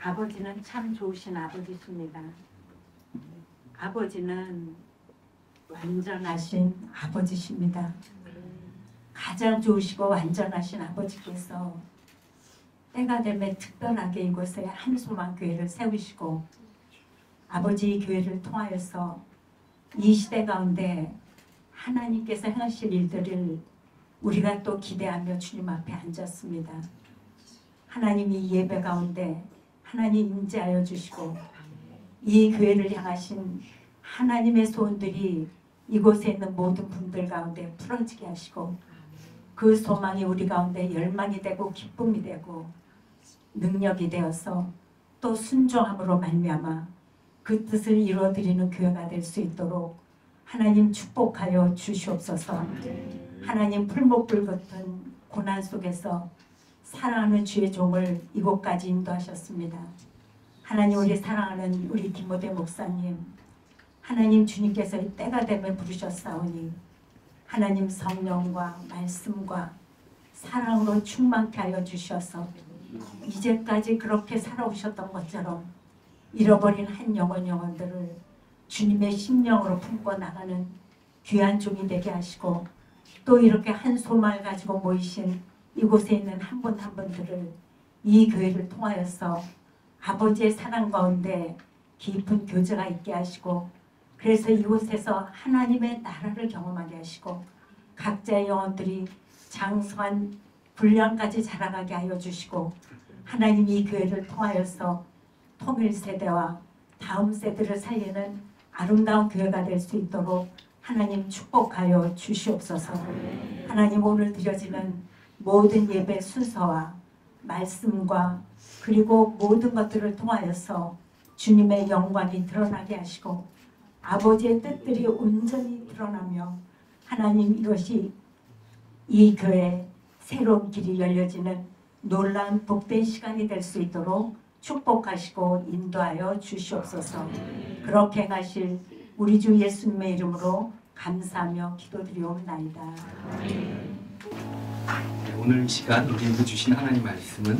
아버지는 참 좋으신 아버지십니다. 아버지는 완전하신 아버지십니다. 가장 좋으시고 완전하신 아버지께서 때가 되면 특별하게 이곳에 한소망교회를 세우시고 아버지 교회를 통하여서 이 시대 가운데 하나님께서 행하실 일들을 우리가 또 기대하며 주님 앞에 앉았습니다. 하나님이 예배 가운데 하나님 임재하여 주시고 이 교회를 향하신 하나님의 소원들이 이곳에 있는 모든 분들 가운데 풀어지게 하시고 그 소망이 우리 가운데 열망이 되고 기쁨이 되고 능력이 되어서 또 순종함으로 말미암아 그 뜻을 이루어드리는 교회가 될 수 있도록 하나님 축복하여 주시옵소서. 하나님 풀목불 같은 고난 속에서 사랑하는 주의 종을 이곳까지 인도하셨습니다. 하나님 우리 사랑하는 우리 디모데 목사님 하나님 주님께서 이 때가 되면 부르셨사오니 하나님 성령과 말씀과 사랑으로 충만케 하여 주셔서 이제까지 그렇게 살아오셨던 것처럼 잃어버린 한 영혼들을 주님의 심령으로 품고 나가는 귀한 종이 되게 하시고 또 이렇게 한 소망을 가지고 모이신 이곳에 있는 한 분 한 분들을 이 교회를 통하여서 아버지의 사랑 가운데 깊은 교제가 있게 하시고 그래서 이곳에서 하나님의 나라를 경험하게 하시고 각자의 영혼들이 장성한 분량까지 자라나게 하여 주시고 하나님 이 교회를 통하여서 통일 세대와 다음 세대를 살리는 아름다운 교회가 될 수 있도록 하나님 축복하여 주시옵소서. 하나님 오늘 드려지는 모든 예배 순서와 말씀과 그리고 모든 것들을 통하여서 주님의 영광이 드러나게 하시고 아버지의 뜻들이 온전히 드러나며 하나님 이것이 이 교회 새로운 길이 열려지는 놀라운 복된 시간이 될 수 있도록 축복하시고 인도하여 주시옵소서. 그렇게 행하실 우리 주 예수님의 이름으로 감사하며 기도드리옵나이다. 오늘 이 시간 우리에게 주신 하나님 말씀은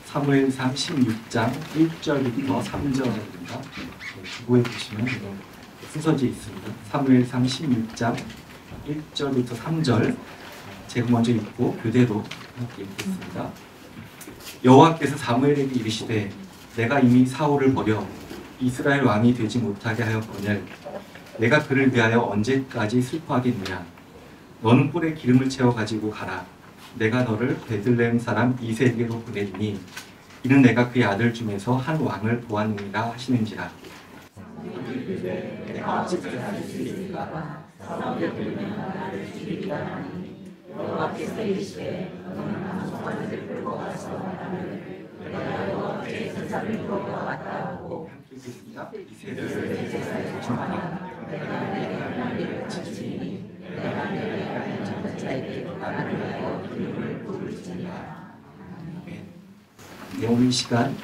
사무엘상 16장 1절부터 3절입니다. 주보에 보시면 순서지에 있습니다. 사무엘상 16장 1절부터 3절 제가 먼저 읽고 교대로 함께 읽겠습니다. 여호와께서 사무엘에게 이르시되 내가 이미 사울을 버려 이스라엘 왕이 되지 못하게 하였거늘 내가 그를 위하여 언제까지 슬퍼하겠느냐. 너는 뿔에 기름을 채워 가지고 가라. 내가 너를 베들레헴 사람 이새에게로 보내리니 이는 내가 그의 아들 중에서 한 왕을 보았느니라 하시는지라. 내가 어찌 할 수 있을까? 여호와께서 이르시되 너는 방송하는 끌고 가서 나를 내가 여호와께 제사를 끌고 왔다 하고 함께 이새를 제사에 준하라. 내가 내 하나님을 지키니 내가 내 하나님 전자에게 나를 위하여 기름을 부을지니라. 네, 오늘 이 시간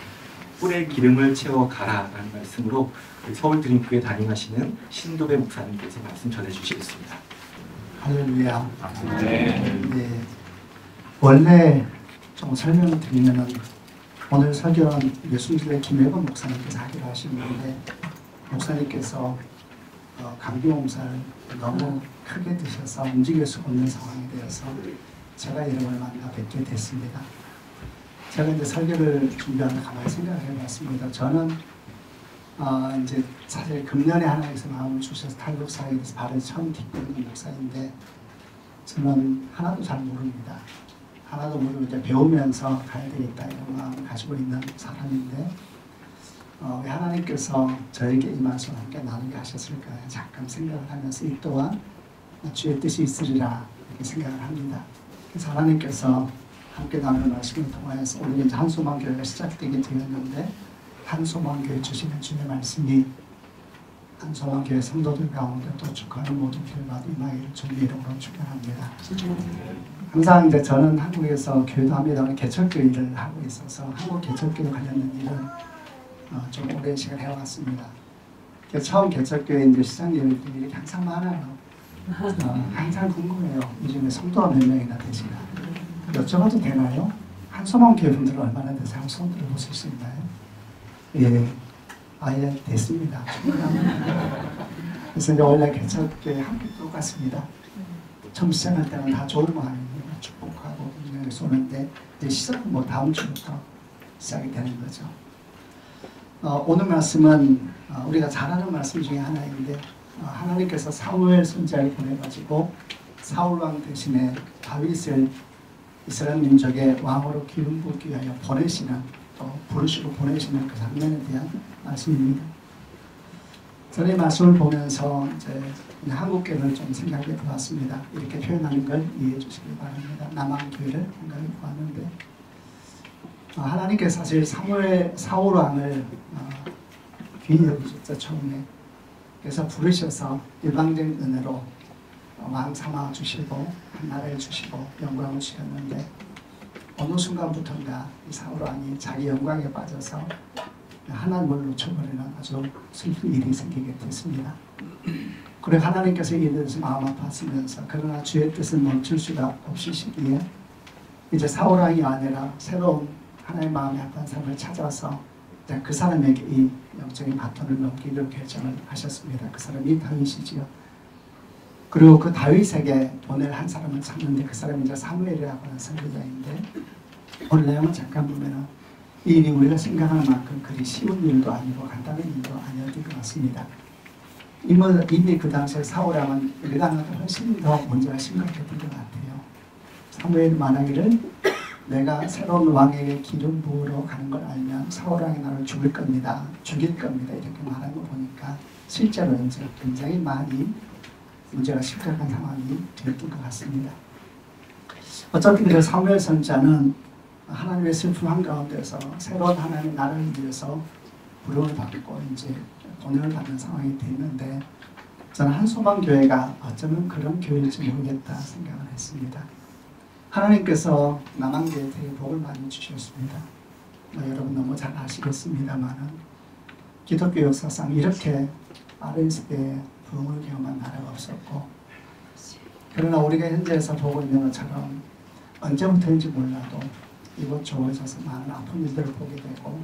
뿔에 기름을 채워 가라라는 말씀으로 서울 드림교회 담임하시는 신도배 목사님께서 말씀 전해주시겠습니다. 할렐루야. 네. 원래 좀 설명을 드리면은 오늘 설교는 예수님의 김혜건 목사님께서 하기로 하시는데 목사님께서 감기 몸살을 너무 크게 드셔서 움직일 수 없는 상황이 되어서 제가 여러분을 만나 뵙게 됐습니다. 제가 이제 설교를 준비하면서 가만히 생각을 해봤습니다. 저는 이제 사실 금년에 하나님께서 마음을 주셔서 탈북사에 대해서 발을 처음 딛고 있는 목사인데 저는 하나도 잘 모릅니다. 하나도 모르고 이제 배우면서 가야 되겠다 이런 마음을 가지고 있는 사람인데 왜 하나님께서 저에게 이 말씀을 함께 나누게 하셨을까 잠깐 생각을 하면서 이 또한 주의 뜻이 있으리라 이렇게 생각을 합니다. 그래서 하나님께서 함께 나누는 말씀을 통하여서 오늘 이제 한소망교회가 시작되게 되었는데 한소망교회 주시는 주의 말씀이 한소망교회 성도들 가운데 또 축하하는 모든 교회마다 임하기를 주님의 이름으로 축원합니다. 항상 이제 저는 한국에서 교회도 합니다만 개척교 일을 하고 있어서 한국 개척교회 관련된 일은 좀 오랜 시간 해왔습니다. 처음 개척교회 이제 시장 예배들이 항상 많아요. 항상 궁금해요. 요즘에 성도가 몇 명이나 되시나? 여쭤봐도 되나요? 한소망 교회 분들은 얼마나 되세요? 손 들어보실 수 있나요? 예, 아예 됐습니다. 그래서 이제 원래 개척교회 함께 똑같습니다. 처음 시작할 때는 다 좋은 마음입니다. 축복하고 분명히 쏘는데 이제 시작은 뭐 다음 주부터 시작이 되는 거죠. 오늘 말씀은 우리가 잘 아는 말씀 중에 하나인데 하나님께서 사무엘 선지자를 보내가지고 사울 왕 대신에 다윗을 이스라엘 민족의 왕으로 기름 붓기 위하여 보내시는 또 부르시고 보내시는 그 장면에 대한 말씀입니다. 저는 이 말씀을 보면서 이제 한국교회를 좀 생각해 보았습니다. 이렇게 표현하는 걸 이해해 주시기 바랍니다. 남한교회를 생각해 보았는데 하나님께서 사실 사울 왕을 귀히 여기셨죠, 처음에. 그래서 부르셔서 일방적인 은혜로 왕 삼아 주시고 나라를 주시고 영광을 주셨는데 어느 순간부터인가 이 사울 왕이 자기 영광에 빠져서 하나님을 놓쳐버리는 아주 슬픈 일이 생기게 됐습니다. 그리고 하나님께서 이에 대해서 마음 아팠으면서 그러나 주의 뜻은 멈출 수가 없으시기에 이제 사울 왕이 아니라 새로운 하나님의 마음에 합한 사람을 찾아서 그 사람에게 이 영적인 바톤을 넘기기로 결정을 하셨습니다. 그 사람이 다윗이지요. 그리고 그 다윗에게 보낼 한 사람을 찾는데 그 사람이 이제 사무엘이라고 하는 선지자인데 오늘 내용을 잠깐 보면은 이 일이 우리가 생각하는 만큼 그리 쉬운 일도 아니고 간단한 일도 아니었던 것 같습니다. 이미 그 당시에 사울왕은 일당보다 훨씬 더 문제가 심각했던 것 같아요. 사무엘 말하기를 내가 새로운 왕에게 기름 부으러 가는 걸 알면 사울왕이 나를 죽일 겁니다. 이렇게 말한 거 보니까 실제로 이제 굉장히 많이 문제가 심각한 상황이 되었던 것 같습니다. 어차피 그 사무엘 선지자는 하나님의 슬픔 한가운데서 새로운 하나님의 나라를 위해서 부름을 받고 이제 권유를 받는 상황이 되는데 저는 한소망교회가 어쩌면 그런 교회일지 모르겠다 생각을 했습니다. 하나님께서 남한교회에 되게 복을 많이 주셨습니다. 여러분 너무 잘 아시겠습니다만은 기독교 역사상 이렇게 빠른 시대에 부흥을 경험한 나라가 없었고 그러나 우리가 현재에서 보고 있는 것처럼 언제부터인지 몰라도 이곳저곳에서 많은 아픈 일들을 보게 되고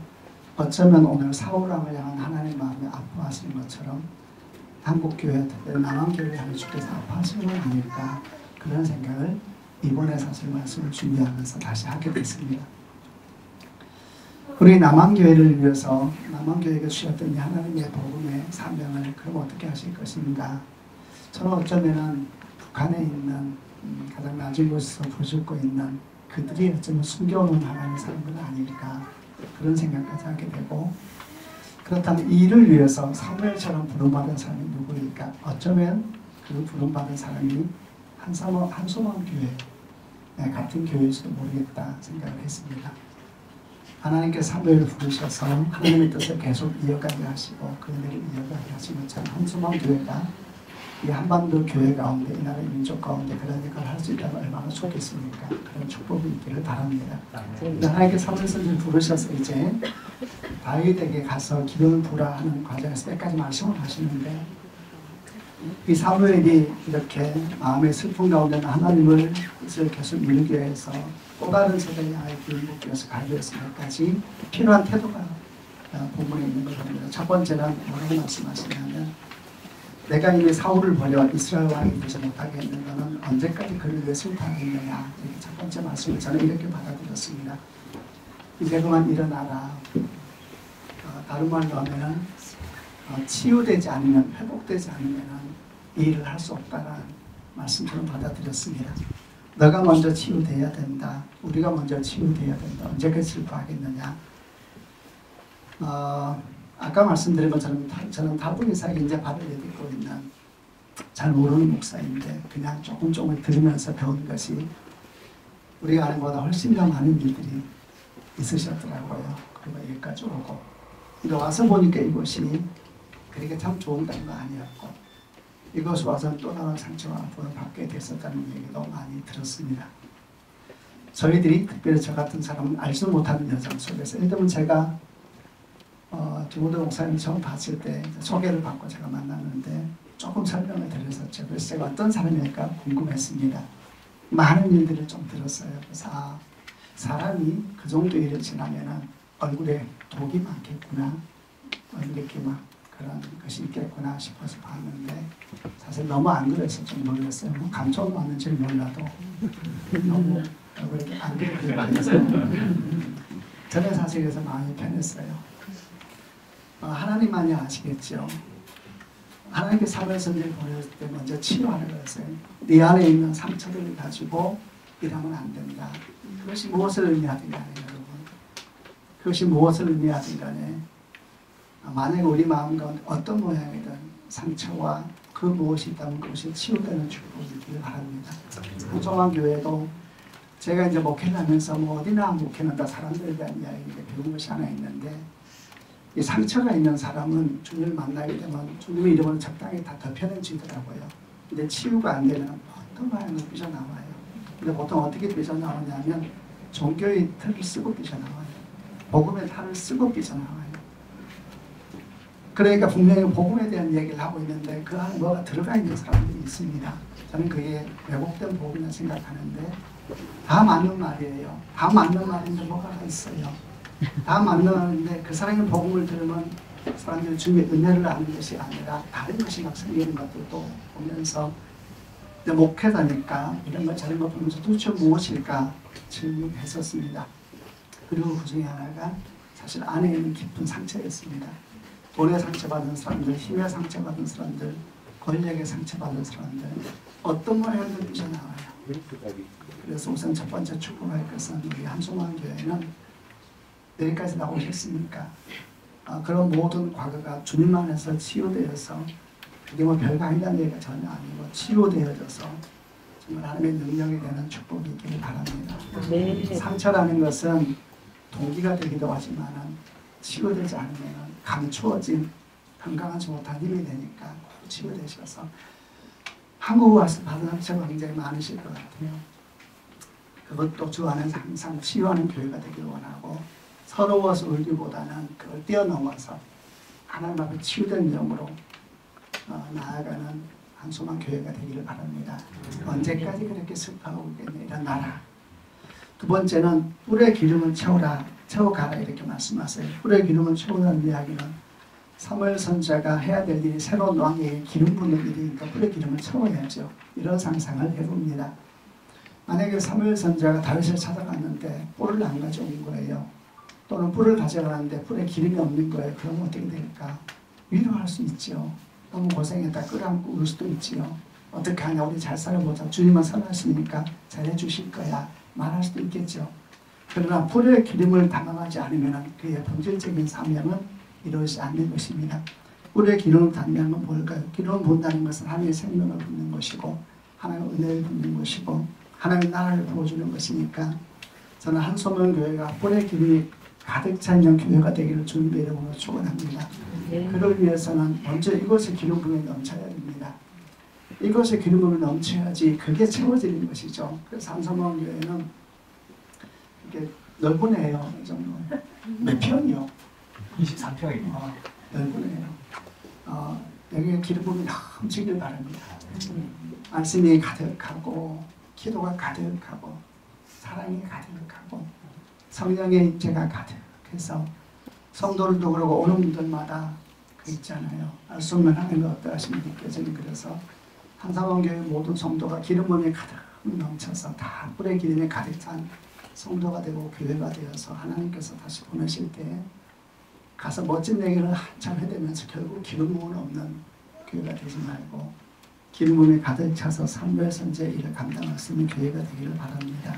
어쩌면 오늘 사울왕을 향한 하나님의 마음에 아파하시는 것처럼 한국교회 특별히 남한교회를 향해 주께서 아파하시는 건 아닐까 그런 생각을 이번에 사실 말씀을 준비하면서 다시 하게 됐습니다. 우리 남한교회를 위해서 남한교회가 주셨던 하나님의 복음의 사명을 그럼 어떻게 하실 것인가. 저는 어쩌면 북한에 있는 가장 낮은 곳에서 부르고 있는 그들이 어쩌면 숨겨놓은 하나님의 사람들은 아닐까 그런 생각까지 하게 되고 그렇다면 이 일을 위해서 사무엘처럼 부름받은 사람이 누구일까. 어쩌면 그 부름받은 사람이 한소망교회 같은 교회일지도 모르겠다 생각을 했습니다. 하나님께서 사무엘을 부르셔서 하나님의 뜻을 계속 이어가게 하시고 그 은혜를 이어가게 하신 것처럼 한소망교회가 이 한반도 교회 가운데 이 나라의 민족 가운데 그런 역할을 할 수 있다면 얼마나 좋겠습니까? 그런 축복이 있기를 바랍니다. 하나님께서 사무엘 선지자를 부르셔서 이제 다윗에게 가서 기름을 부라 하는 과정에서 몇 가지 말씀을 하시는데 이 사무엘이 이렇게 마음의 슬픔 가운데는 하나님을 뜻을 계속 이루기 위해서 또 다른 세대의 아이 기름 붓기 위해서 가기 위해서까지 필요한 태도가 본문에 있는 걸 봅니다. 첫 번째는 뭐라고 말씀하시냐면 내가 이미 사울을 버려 이스라엘 왕이 되지 못하게 했는 것은 언제까지 그를 위해 슬퍼하겠느냐. 이렇게 첫 번째 말씀을 저는 이렇게 받아들였습니다. 이제 그만 일어나라. 다른 말로 하면은 치유되지 않으면 회복되지 않으면 이 일을 할 수 없다는 말씀처럼 받아들였습니다. 너가 먼저 치유돼야 된다. 우리가 먼저 치유돼야 된다. 언제까지 슬퍼하겠느냐. 아까 말씀드린 것처럼 저는 다분이사에 이제 발을 내딛고 있는 잘 모르는 목사인데 그냥 조금 들으면서 배운 것이 우리가 아는 것보다 훨씬 더 많은 일들이 있으셨더라고요. 그리고 여기까지 오고 근데 와서 보니까 이곳이 그렇게 참 좋은 땅도 아니었고 이곳에 와서 또 다른 상처와 아픔을 받게 됐었다는 얘기도 많이 들었습니다. 저희들이 특별히 저 같은 사람은 알지도 못하는 여정 속에서 예를 들면 제가 김우도 목사님 처음 봤을 때 소개를 받고 제가 만났는데 조금 설명을 드렸었죠. 그래서 제가 어떤 사람일까 궁금했습니다. 많은 일들을 좀 들었어요. 그래서 사람이 그 정도 일을 지나면은 얼굴에 독이 많겠구나, 이렇게 막 그런 것이 있겠구나 싶어서 봤는데 사실 너무 안 그래서 좀 놀랐어요. 뭐 감촉 왔는지 몰라도 너무 얼굴에 안 그래서 저는 사실 그래서 마음이 편했어요. 하나님만이 아시겠죠. 하나님께 사회 선지를 보냈을 때 먼저 치유하는 것을 네 안에 있는 상처를 가지고 일하면 안 된다. 그것이 무엇을 의미하든 간에 여러분, 그것이 무엇을 의미하든 간에 만약에 우리 마음 가운데 어떤 모양이든 상처와 그 무엇이 있다면 그것이 치유되는 축복이 있기를 바랍니다. 한송환 교회도 제가 이제 목회를 하면서 뭐 어디나 목회는다 사람들에 대한 이야기를 배운 것이 하나 있는데, 이 상처가 있는 사람은 주님을 만나게 되면 주님의 이름을 적당히 다 덮여내지더라고요. 근데 치유가 안 되면 어떤 모양으로 삐져나와요. 근데 보통 어떻게 삐져나오냐면 종교의 틀을 쓰고 삐져나와요. 복음의 탈을 쓰고 삐져나와요. 그러니까 분명히 복음에 대한 얘기를 하고 있는데 그 안에 뭐가 들어가 있는 사람들이 있습니다. 저는 그게 왜곡된 복음이라 생각하는데 다 맞는 말이에요. 다 맞는 말인데 뭐가 있어요. 다 맞는 말인데 그 사람의 복음을 들으면 사람들이 주님의 은혜를 아는 것이 아니라 다른 것이 막 생기는 것들도 보면서 목회자니까 이런 것 저런 것 보면서 도대체 무엇일까 질문했었습니다. 그리고 그 중에 하나가 사실 안에 있는 깊은 상처였습니다. 돈에 상처받은 사람들, 힘에 상처받은 사람들, 권력에 상처받은 사람들, 어떤 모양도 삐져나와요. 그래서 우선 첫 번째 축복할 것은 우리 한송환 교회는 여기까지 나오셨으니까 그런 모든 과거가 주님 안에서 치유되어서 그게 뭐 별거 아니라는 얘기가 전혀 아니고 치유되어져서 정말 하나님의 능력이 되는 축복이 있기를 바랍니다. 네. 상처라는 것은 동기가 되기도 하지만 치유되지 않으면 감추어진 건강하지 못한 힘이 되니까 꼭 치유되셔서 한국 와서 받은 상처가 굉장히 많으실 것 같아요. 그것도 주 안에서 항상 치유하는 교회가 되길 원하고 서러워서 울기보다는 그걸 뛰어넘어서 하나님 앞에 치유된 영으로 나아가는 한송환 교회가 되기를 바랍니다. 언제까지 그렇게 슬퍼하고 있겠냐 이런 나라. 두 번째는 뿔의 기름을 채우라, 채워가라 이렇게 말씀하세요. 뿔의 기름을 채우라는 이야기는 사무엘 선지자가 해야 될 일이 새로운 왕에게 기름 부는 일이니까 뿔의 기름을 채워야죠. 이런 상상을 해봅니다. 만약에 사무엘 선지자가 다윗을 찾아갔는데 뿔을 안 가져온 거예요. 또는 뿔을 가져가는데 뿔에 기름이 없는 거예요. 그러면 어떻게 될까? 위로할 수 있죠. 너무 고생했다 끌어안고 울 수도 있지요. 어떻게 하냐 우리 잘 살아보자. 주님은 선하시니까 잘해주실 거야. 말할 수도 있겠죠. 그러나 뿔의 기름을 담당하지 않으면 그의 본질적인 사명은 이루어지지 않는 것입니다. 뿔의 기름을 담는 건 뭘까요? 기름을 본다는 것은 하나님의 생명을 붓는 것이고 하나님의 은혜를 붓는 것이고 하나님의 나라를 부어주는 것이니까 저는 한소명 교회가 뿔의 기름이 가득 차 있는 교회가 되기를 주님의 이름으로 축원합니다. 그를 위해서는 먼저 이곳에 기름 부음이 넘쳐야 됩니다. 이곳에 기름 부음이 넘쳐야지 그게 채워지는 것이죠. 그래서 한소명 교회는 이렇게 넓으네요. 이 정도. 몇 평이요? 23평입니다. 넓으네요. 여기에 기름 부음이 넘치길 바랍니다. 말씀이 가득하고 기도가 가득하고 사랑이 가득하고 성령의 임재가 가득해서 성도들도 그러고 오는 분들마다 그 있잖아요. 알 수 없는 하나님의 어떠하심이 느껴지는. 그래서 한사원 교회 모든 성도가 기름 부음이 가득 넘쳐서 다 뿔의 기름에 가득 찬 성도가 되고 교회가 되어서 하나님께서 다시 보내실 때 가서 멋진 얘기를 한참 해대면서 결국 기름 부음은 없는 교회가 되지 말고 기름 부음이 가득 차서 사무엘 선지자의 일을 감당할 수 있는 교회가 되기를 바랍니다.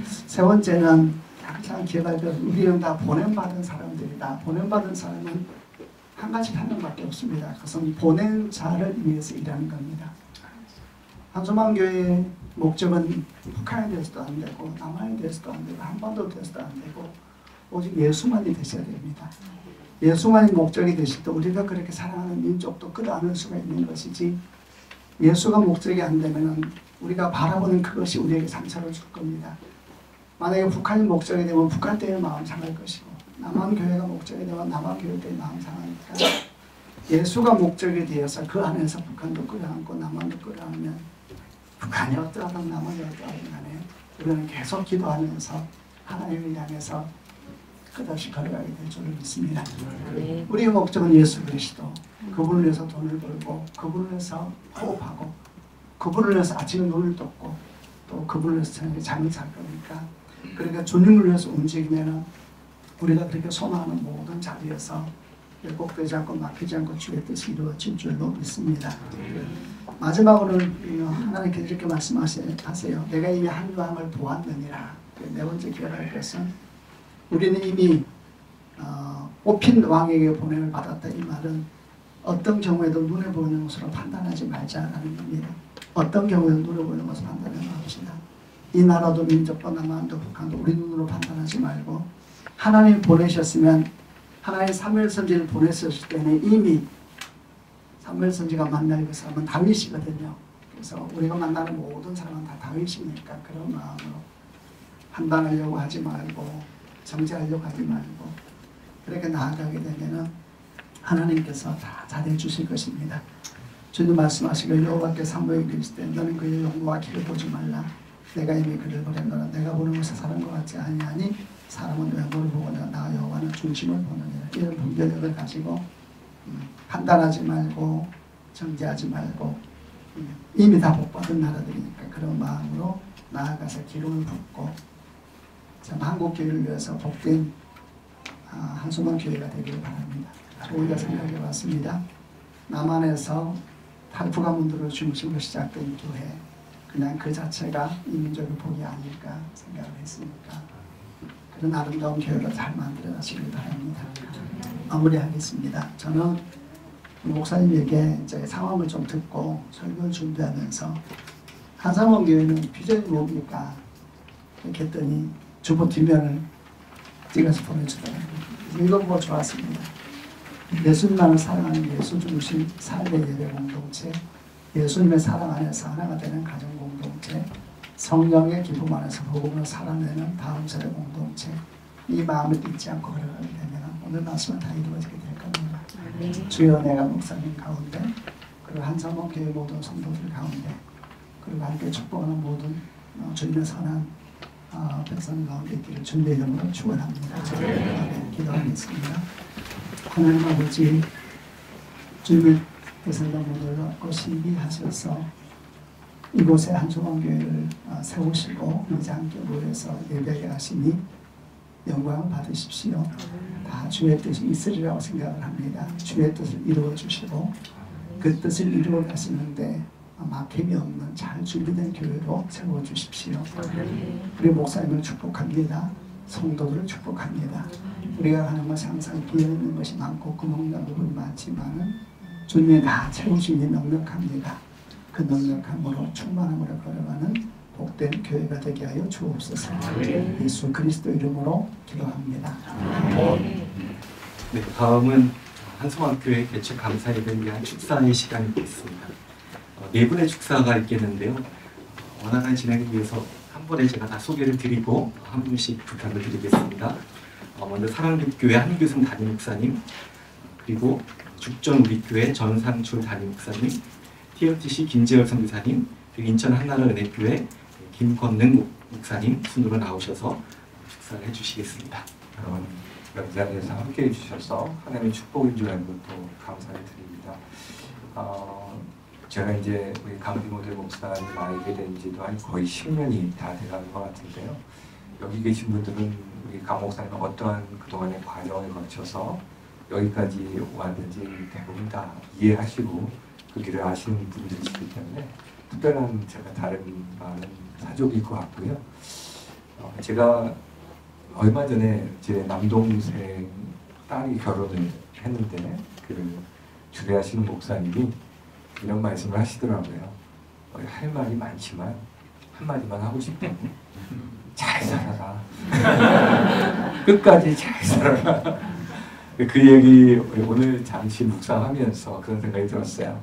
세 번째는 항상 기억할 것, 우리는 다 보냄받은 사람들이다. 보냄받은 사람은 한 가지 하는 밖에 없습니다. 그것은 보낸 자를 위해서 일하는 겁니다. 한소망 교회의 목적은 북한에 대해서도 안 되고 남한에 대해서도 안 되고 한반도에 대해서도 안 되고 오직 예수만이 되셔야 됩니다. 예수만이 목적이 되실 때 우리가 그렇게 사랑하는 민족도 끌어안을 수가 있는 것이지 예수가 목적이 안 되면 우리가 바라보는 그것이 우리에게 상처를 줄 겁니다. 만약에 북한이 목적이 되면 북한 때의 마음 상할 것이고 남한 교회가 목적이 되면 남한 교회 때의 마음 상하니까 예수가 목적이 되어서 그 안에서 북한도 끌어안고 남한도 끌어안으면 북한이 어떠하든 남한이 어떠하든 간에 우리는 계속 기도하면서 하나님을 향해서 끝없이 걸어가게 될 줄을 믿습니다. 우리의 목적은 예수 그리스도, 그분을 위해서 돈을 벌고, 그분을 위해서 호흡하고, 그분을 위해서 아침에 눈을 떴고, 또 그분을 위해서 저녁에 잠을 잘 거니까, 그러니까 주님을 위해서 움직이면 우리가 그렇게 소망하는 모든 자리에서 왜곡되지 않고 막히지 않고 주의 뜻이 이루어질 줄로 믿습니다. 마지막으로는 하나님께서 이렇게 말씀하세요. 내가 이미 한 왕을 보았느니라. 네 번째 기억할 것은 우리는 이미 뽑힌 왕에게 보냄을 받았다. 이 말은 어떤 경우에도 눈에 보이는 것으로 판단하지 말자라는 겁니다. 어떤 경우에도 눈에 보이는 것을 판단하지 맙시다. 이 나라도 민족도 남한도 북한도 우리 눈으로 판단하지 말고 하나님 보내셨으면 하나님 사무엘 선지를 보냈었을 때는 이미 사무엘 선지가 만날 그 사람은 다윗이거든요. 그래서 우리가 만나는 모든 사람은 다 다윗이니까 그런 마음으로 판단하려고 하지 말고 정죄하려고 하지 말고 그렇게 나아가게 되면은 하나님께서 다 잘해 주실 것입니다. 주님 말씀하시길 여호와께 사무엘이 이르실 때 너는 그의 용모와 길을 보지 말라. 내가 이미 그를 보냈노라. 내가 보는 것을 사는 것 같지 아니하니 사람은 외모를 보거나 나 여호와는 중심을 보느니라. 이런 분별력을 가지고 판단하지 말고 정죄하지 말고 이미 다 복받은 나라들이니까 그런 마음으로 나아가서 기름을 붓고 참 한국교회를 위해서 복된 한소만 교회가 되기를 바랍니다. 우리가 생각해 봤습니다. 남한에서 탈북가문들을 중심으로 시작된 교회, 그냥 그 자체가 이민족의 복이 아닐까 생각을 했으니까 그런 아름다운 교회를 잘 만들어 가시길 바랍니다. 마무리하겠습니다. 저는 목사님에게 이제 상황을 좀 듣고 설교를 준비하면서 한상원 교회는 비전이 뭡니까? 이렇게 했더니 주보 뒷면을 찍어서 보내주더라고요. 읽어보고 좋았습니다. 예수님만을 사랑하는 예수 중심 삶의 예배 공동체, 예수님의 사랑 안에서 하나가 되는 가정 공동체, 성령의 기쁨 안에서 복음을 살아내는 다음 세대 공동체, 이 마음을 잊지 않고 걸어가게 되면 오늘 말씀은 다 이루어지게 될 겁니다. 주여 내가 목사님 가운데 그리고 한상봉 교회 모든 성도들 가운데 그리고 함께 축복하는 모든 주님의 선한 백성 가운데 있기를 주님의 이름으로 축원합니다. 기도하겠습니다. 하나님 아버지, 주님의 대선과 문을 얻고 신비하셔서 이곳에 한소방 교회를 세우시고 의장께 모여서 예배하게 하시니 영광을 받으십시오. 다 주의 뜻이 있으리라고 생각을 합니다. 주의 뜻을 이루어 주시고 그 뜻을 이루어 가시는데 막힘이 없는 잘 준비된 교회로 세워 주십시오. 우리 목사님을 축복합니다. 성도들을 축복합니다. 우리가 하는 것이 항상 비어있는 것이 많고 구멍난 부분이 많지만은 주님이 다 채우시니 넉넉합니다. 그 넉넉함으로 충만함으로 걸어가는 복된 교회가 되게 하여 주옵소서. 예수 그리스도 이름으로 기도합니다. 네, 다음은 한성학교회 개최 감사예배를 위한 축사의 시간이 있겠습니다. 네 분의 축사가 있겠는데요. 원활한 진행을 위해서 한 번에 제가 다 소개를 드리고 한 분씩 부탁을 드리겠습니다. 먼저 사랑교회 한규승 담임 목사님, 그리고 죽전 우리교회 전상출 담임 목사님, TMTC 김재열 선교사님, 그리고 인천 한나라 은혜교회 김건능 목사님 순으로 나오셔서 축사를 해주시겠습니다. 여러분 명장에서 함께해 주셔서 하나님의 축복인 줄 알고 또 감사를 드립니다. 제가 이제 우리 강기모델 목사님 알게 된 지도 한 거의 10년이 다 돼가는 것 같은데요. 여기 계신 분들은 우리 강 목사님은 어떠한 그동안의 과정을 거쳐서 여기까지 왔는지 대부분 다 이해하시고 그 길을 아시는 분들이시기 때문에 특별한 제가 다른 많은 사족일 것 같고요. 제가 얼마 전에 제 남동생 딸이 결혼을 했는데 그 주례하시는 목사님이 이런 말씀을 하시더라고요. 할 말이 많지만 한마디만 하고 싶다고. 잘 살아라. 끝까지 잘 살아라. 그 얘기 오늘 잠시 묵상하면서 그런 생각이 들었어요.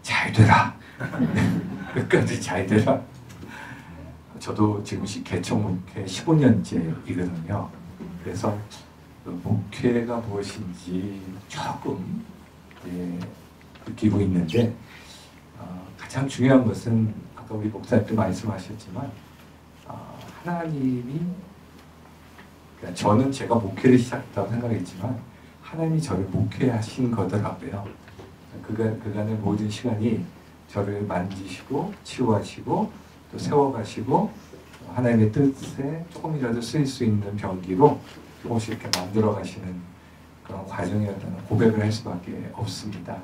잘 되라. 끝까지 잘 되라. 저도 지금 개척 목회 15년째이거든요. 그래서 목회가 무엇인지 조금 느끼고 있는데 가장 중요한 것은 아까 우리 목사님도 말씀하셨지만 하나님이 그러니까 저는 제가 목회를 시작했다고 생각했지만 하나님이 저를 목회하신 거더라고요. 그간의 모든 시간이 저를 만지시고 치유하시고 또 세워가시고 하나님의 뜻에 조금이라도 쓰일 수 있는 병기로 조금씩 이렇게 만들어 가시는 그런 과정이었다는 고백을 할 수밖에 없습니다.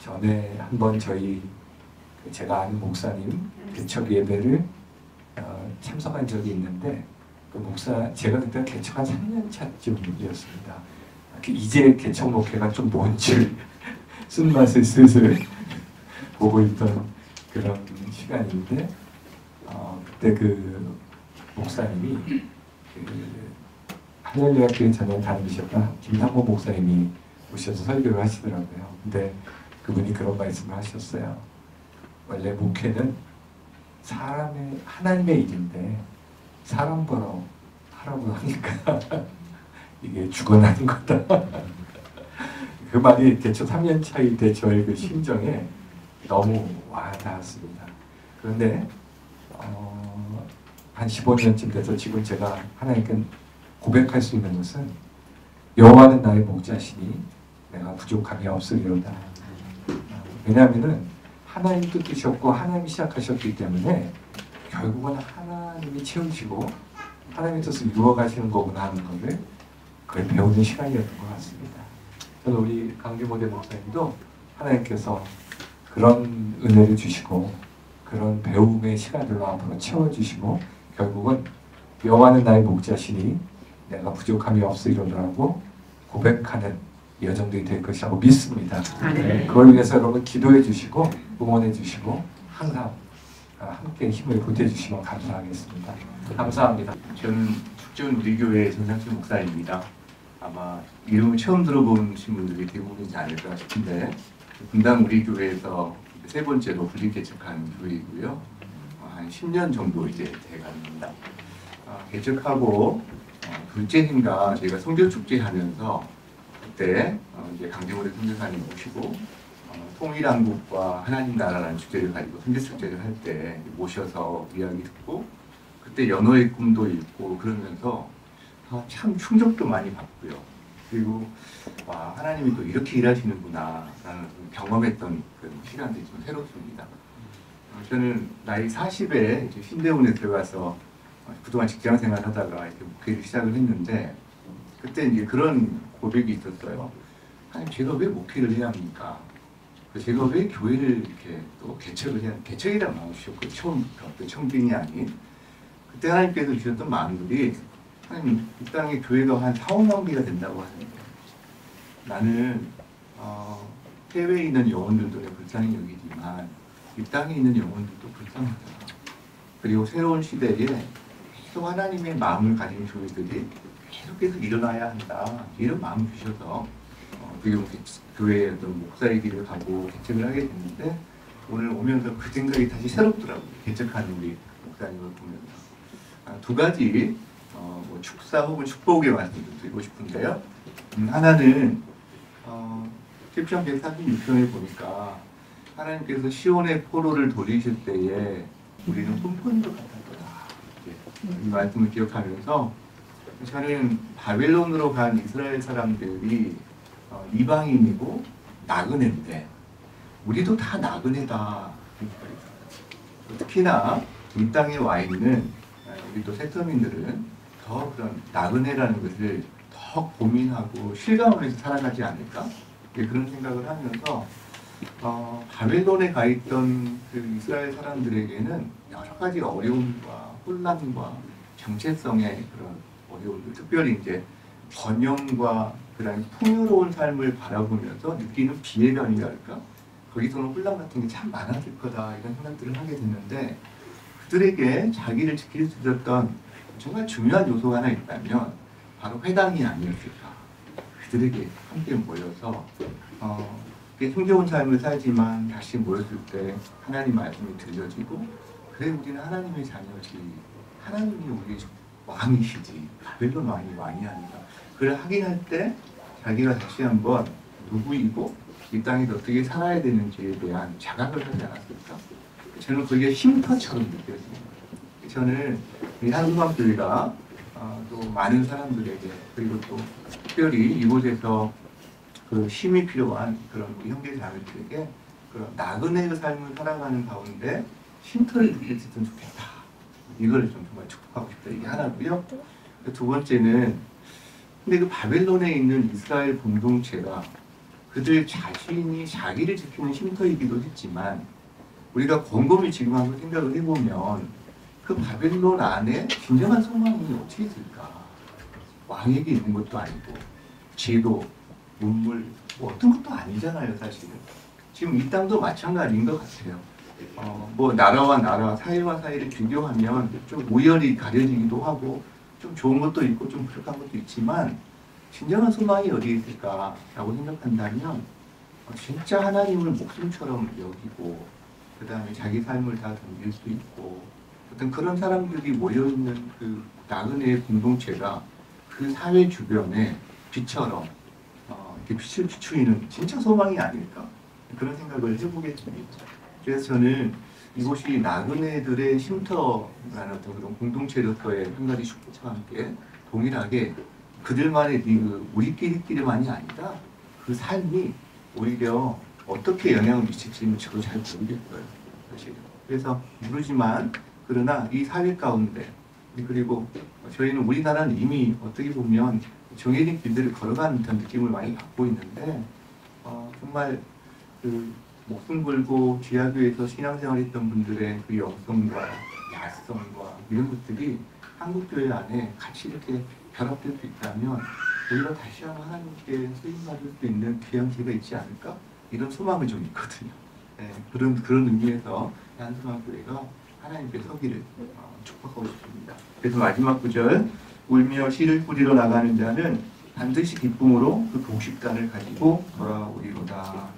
전에 한번 제가 아는 목사님 개척 예배를 참석한 적이 있는데 제가 그때 개척한 3년 차쯤이었습니다. 이제 개척 목회가 좀 뭔지 쓴맛을 슬슬 보고 있던 그런 시간인데 그때 그 목사님이 할렐루야 교회 전에 다니셨던 김상모 목사님이 오셔서 설교를 하시더라고요. 근데 그분이 그런 말씀을 하셨어요. 원래 목회는 하나님의 일인데 사람 보러 하라고 하니까 이게 죽어나는 거다. 그 말이 개척 3년 차일 때 저의 그 심정에 너무 와닿았습니다. 그런데 한 15년쯤 돼서 지금 제가 하나님께 고백할 수 있는 것은 여호와는 나의 목자시니 내가 부족함이 없으리로다. 왜냐하면은 하나님 뜻이셨고 하나님이 시작하셨기 때문에 결국은 하나님이 채우시고 하나님의 뜻을 이루어가시는 거구나 하는 것을 그걸 배우는 시간이었던 것 같습니다. 저는 우리 강규모대 목사님도 하나님께서 그런 은혜를 주시고 그런 배움의 시간들로 앞으로 채워주시고 결국은 여호와는 나의 목자시니 내가 부족함이 없으리로라고 고백하는 여정들이 될 것이라고 믿습니다. 그걸 위해서 여러분 기도해 주시고 응원해 주시고 항상 함께 힘을 보태주시면 감사하겠습니다. 감사합니다. 저는 축전 우리 교회 전상철 목사입니다. 아마 이름을 처음 들어보신 분들이 대부분이지 않을까 싶은데 분당 우리 교회에서 세 번째로 분리 개척한 교회이고요. 한 10년 정도 이제 돼갑니다. 개척하고 둘째 해인가 저희가 성교 축제 하면서 그때 이제 강대모래 선교사님 모시고 통일한국과 하나님 나라라는 주제를 가지고 선교 축제를 할 때 모셔서 이야기 듣고 그때 연호의 꿈도 읽고 그러면서 참 충격도 많이 받고요. 그리고 와 하나님이 또 이렇게 일하시는구나 라는 경험했던 그 시간들이 좀 새롭습니다. 저는 나이 40에 이제 신대원에 들어가서 그동안 직장생활 하다가 이렇게 목회를 시작을 했는데 그때 이제 그런 고백이 있었어요. 하나님 제가 왜 목회를 해야 합니까? 제가 왜 교회를 이렇게 또 개척이라는 마음을 주셨고 어떤 청빙이 아닌 그때 하나님께서 주셨던 마음들이 하나님 이 땅에 교회가 한 4, 5만 개가 된다고 하는데 나는 해외에 있는 영혼들도 불쌍히 여기지만 이 땅에 있는 영혼들도 불쌍하다. 그리고 새로운 시대에 계속 하나님의 마음을 가진 교회들이 계속해서 일어나야 한다. 이런 마음을 주셔서 교회의 어떤 목사의 길을 가고 개척을 하게 됐는데 오늘 오면서 그 생각이 다시 새롭더라고요. 개척하는 우리 목사님을 보면서 두 가지 뭐 축사 혹은 축복의 말씀을 드리고 싶은데요. 하나는 10편 146편에 보니까 하나님께서 시온의 포로를 돌리실 때에 우리는 흠포인것 같았더라. 이 말씀을 기억하면서 저는 바벨론으로 간 이스라엘 사람들이 이방인이고 나그네인데 우리도 다 나그네다. 특히나 이 땅에 와 있는 우리 또 새터민들은 더 그런 나그네라는 것을 더 고민하고 실감하면서 살아가지 않을까? 그런 생각을 하면서 바벨론에 가 있던 그 이스라엘 사람들에게는 여러 가지 어려움과 혼란과 정체성의 그런 어려움들, 특별히 이제 번영과 그다음에 풍요로운 삶을 바라보면서 느끼는 비애감이랄까? 거기서는 혼란 같은 게 참 많았을 거다 이런 생각들을 하게 됐는데 그들에게 자기를 지킬 수 있었던 정말 중요한 요소가 하나 있다면 바로 회당이 아니었을까. 그들에게 함께 모여서 힘겨운 삶을 살지만 다시 모였을 때 하나님 말씀이 들려지고 그래 우리는 하나님의 자녀지 하나님이 우리 왕이시지 바벨론 왕이 아니다. 그걸 확인할 때 자기가 다시 한번 누구이고 이 땅에서 어떻게 살아야 되는지에 대한 자각을 하지 않았을까? 저는 그게 쉼터처럼 느껴집니다. 저는 이 한국왕교회가 또 많은 사람들에게 그리고 또 특별히 이곳에서 그 힘이 필요한 그런 우리 형제자매들에게 그런 나그네의 삶을 살아가는 가운데 쉼터를 느꼈으면 좋겠다. 이걸 좀 정말 축복하고 싶다. 이게 하나고요. 두 번째는 근데 그 바벨론에 있는 이스라엘 공동체가 그들 자신이 자기를 지키는 쉼터이기도 했지만 우리가 곰곰이 지금 한번 생각을 해보면 그 바벨론 안에 진정한 소망이 어떻게 있을까? 왕에게 있는 것도 아니고 제도, 문물 뭐 어떤 것도 아니잖아요, 사실은. 지금 이 땅도 마찬가지인 것 같아요. 뭐 나라와 나라, 사회와 사회를 비교하면 좀 우열이 가려지기도 하고 좀 좋은 것도 있고 좀 부족한 것도 있지만 진정한 소망이 어디에 있을까라고 생각한다면 진짜 하나님을 목숨처럼 여기고 그 다음에 자기 삶을 다 던질 수 있고 어떤 그런 사람들이 모여있는 그 나그네의 공동체가 그 사회 주변에 빛처럼 이렇게 빛을 비추이는 진짜 소망이 아닐까 그런 생각을 해보게 됩니다. 그래서 저는 이곳이 나그네들의 쉼터라는 어떤 그런 공동체로서의 한 가지 축복과 함께 동일하게 그들만의 그 우리끼리만이 아니라 그 삶이 오히려 어떻게 영향을 미칠지는 저도 잘 모르겠어요. 사실. 그래서 모르지만 그러나 이 사회 가운데 그리고 저희는 우리나라는 이미 어떻게 보면 정해진 길들을 걸어가는 듯한 느낌을 많이 갖고 있는데 정말 그 목숨 걸고 지하교에서 신앙생활했던 분들의 그 영성과 야성과 이런 것들이 한국교회 안에 같이 이렇게 결합될 수 있다면 우리가 다시 한번 하나님께 쓰임받을 수 있는 귀한 기회가 있지 않을까? 이런 소망이 좀 있거든요. 네, 그런 의미에서 한소망교회가 하나님께 서기를 축복하고 싶습니다. 그래서 마지막 구절 울며 씨를 뿌리러 나가는 자는 반드시 기쁨으로 그 곡식단을 가지고 돌아오리로다.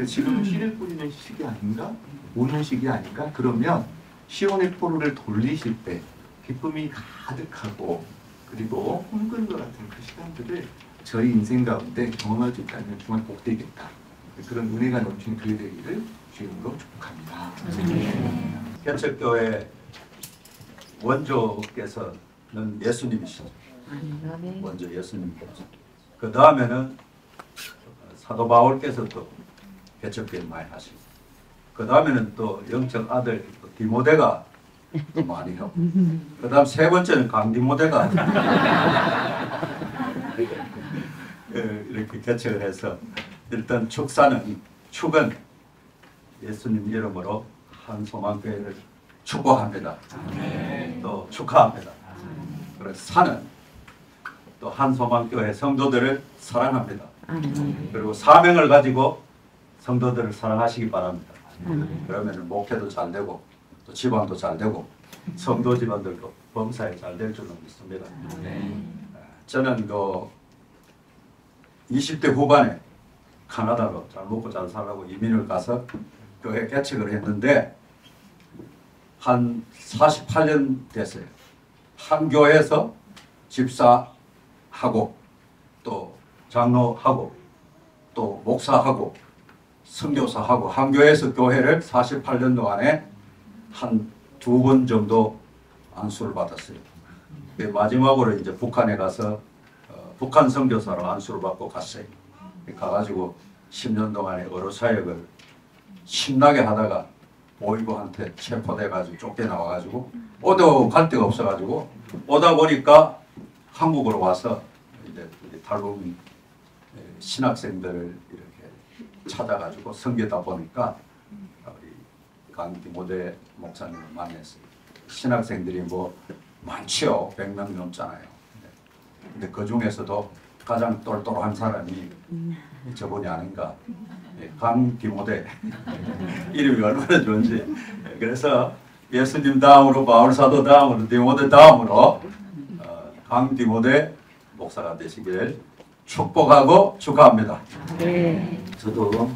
지금은 씨를 뿌리는 시기 아닌가? 우는 시기 아닌가? 그러면 시온의 포로를 돌리실 때 기쁨이 가득하고 그리고 꿈꾸는 것 같은 그 시간들을 저희 인생 가운데 경험할 수 있다면 정말 복되겠다. 그런 은혜가 넘치는 교회 되기를 주님으로 축복합니다. 개척교회 원조께서는 예수님이시죠. 먼저 예수님께서. 그 다음에는 사도 바울께서 또 개척교회 많이 하시고, 그 다음에는 또 영적 아들 디모데가 또 많이 하고, 그 다음 세 번째는 강디모데가 이렇게 개척을 해서 일단 축은 예수님 이름으로 한소망교회를 축복합니다. 또 축하합니다. 그래서 산은 또 한소망교회 성도들을 사랑합니다. 그리고 사명을 가지고 성도들을 사랑하시기 바랍니다. 그러면 목회도 잘 되고 또 집안도 잘 되고 성도 집안들도 범사에 잘 될 줄로 믿습니다. 저는 그 20대 후반에 카나다로 잘 먹고 잘 살라고 이민을 가서 교회 개척을 했는데 한 48년 됐어요. 한 교회에서 집사하고 또 장로하고 또 목사하고 선교사하고 한 교회에서 교회를 48년 동안에 한 2번 정도 안수를 받았어요. 마지막으로 이제 북한에 가서 북한 선교사로 안수를 받고 갔어요. 가가지고 10년 동안의 어로 사역을 신나게 하다가 보이부한테 체포돼가지고 쫓겨나와가지고 오도 갈 데가 없어가지고 오다 보니까 한국으로 와서 이제 탈북민 신학생들을 이렇게 찾아가지고 섬기다 보니까 우리 강디모데 목사님을 만났어요. 신학생들이 뭐 많지요. 100명 넘잖아요. 근데 그 중에서도 가장 똘똘한 사람이 저분이 아닌가. 강디모데 이름이 얼마나 좋은지. 그래서 예수님 다음으로 바울사도 다음으로 디모데 다음으로 강디모데 목사가 되시길 축복하고 축하합니다. 저도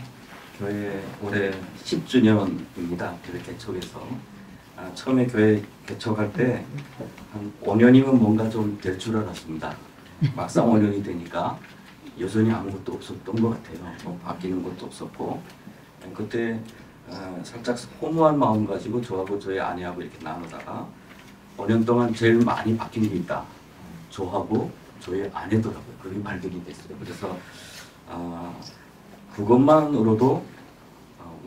교회 올해 10주년입니다. 교회 개척해서 처음에 교회 개척할 때 한 5년이면 뭔가 좀 될 줄 알았습니다. 막상 5년이 되니까 여전히 아무것도 없었던 것 같아요. 뭐 바뀌는 것도 없었고 그때 살짝 허무한 마음 가지고 저하고 저희 아내하고 이렇게 나누다가 5년 동안 제일 많이 바뀐 게 있다. 저하고 저의 아내더라고요. 그게 발견이 됐어요. 그래서 그것만으로도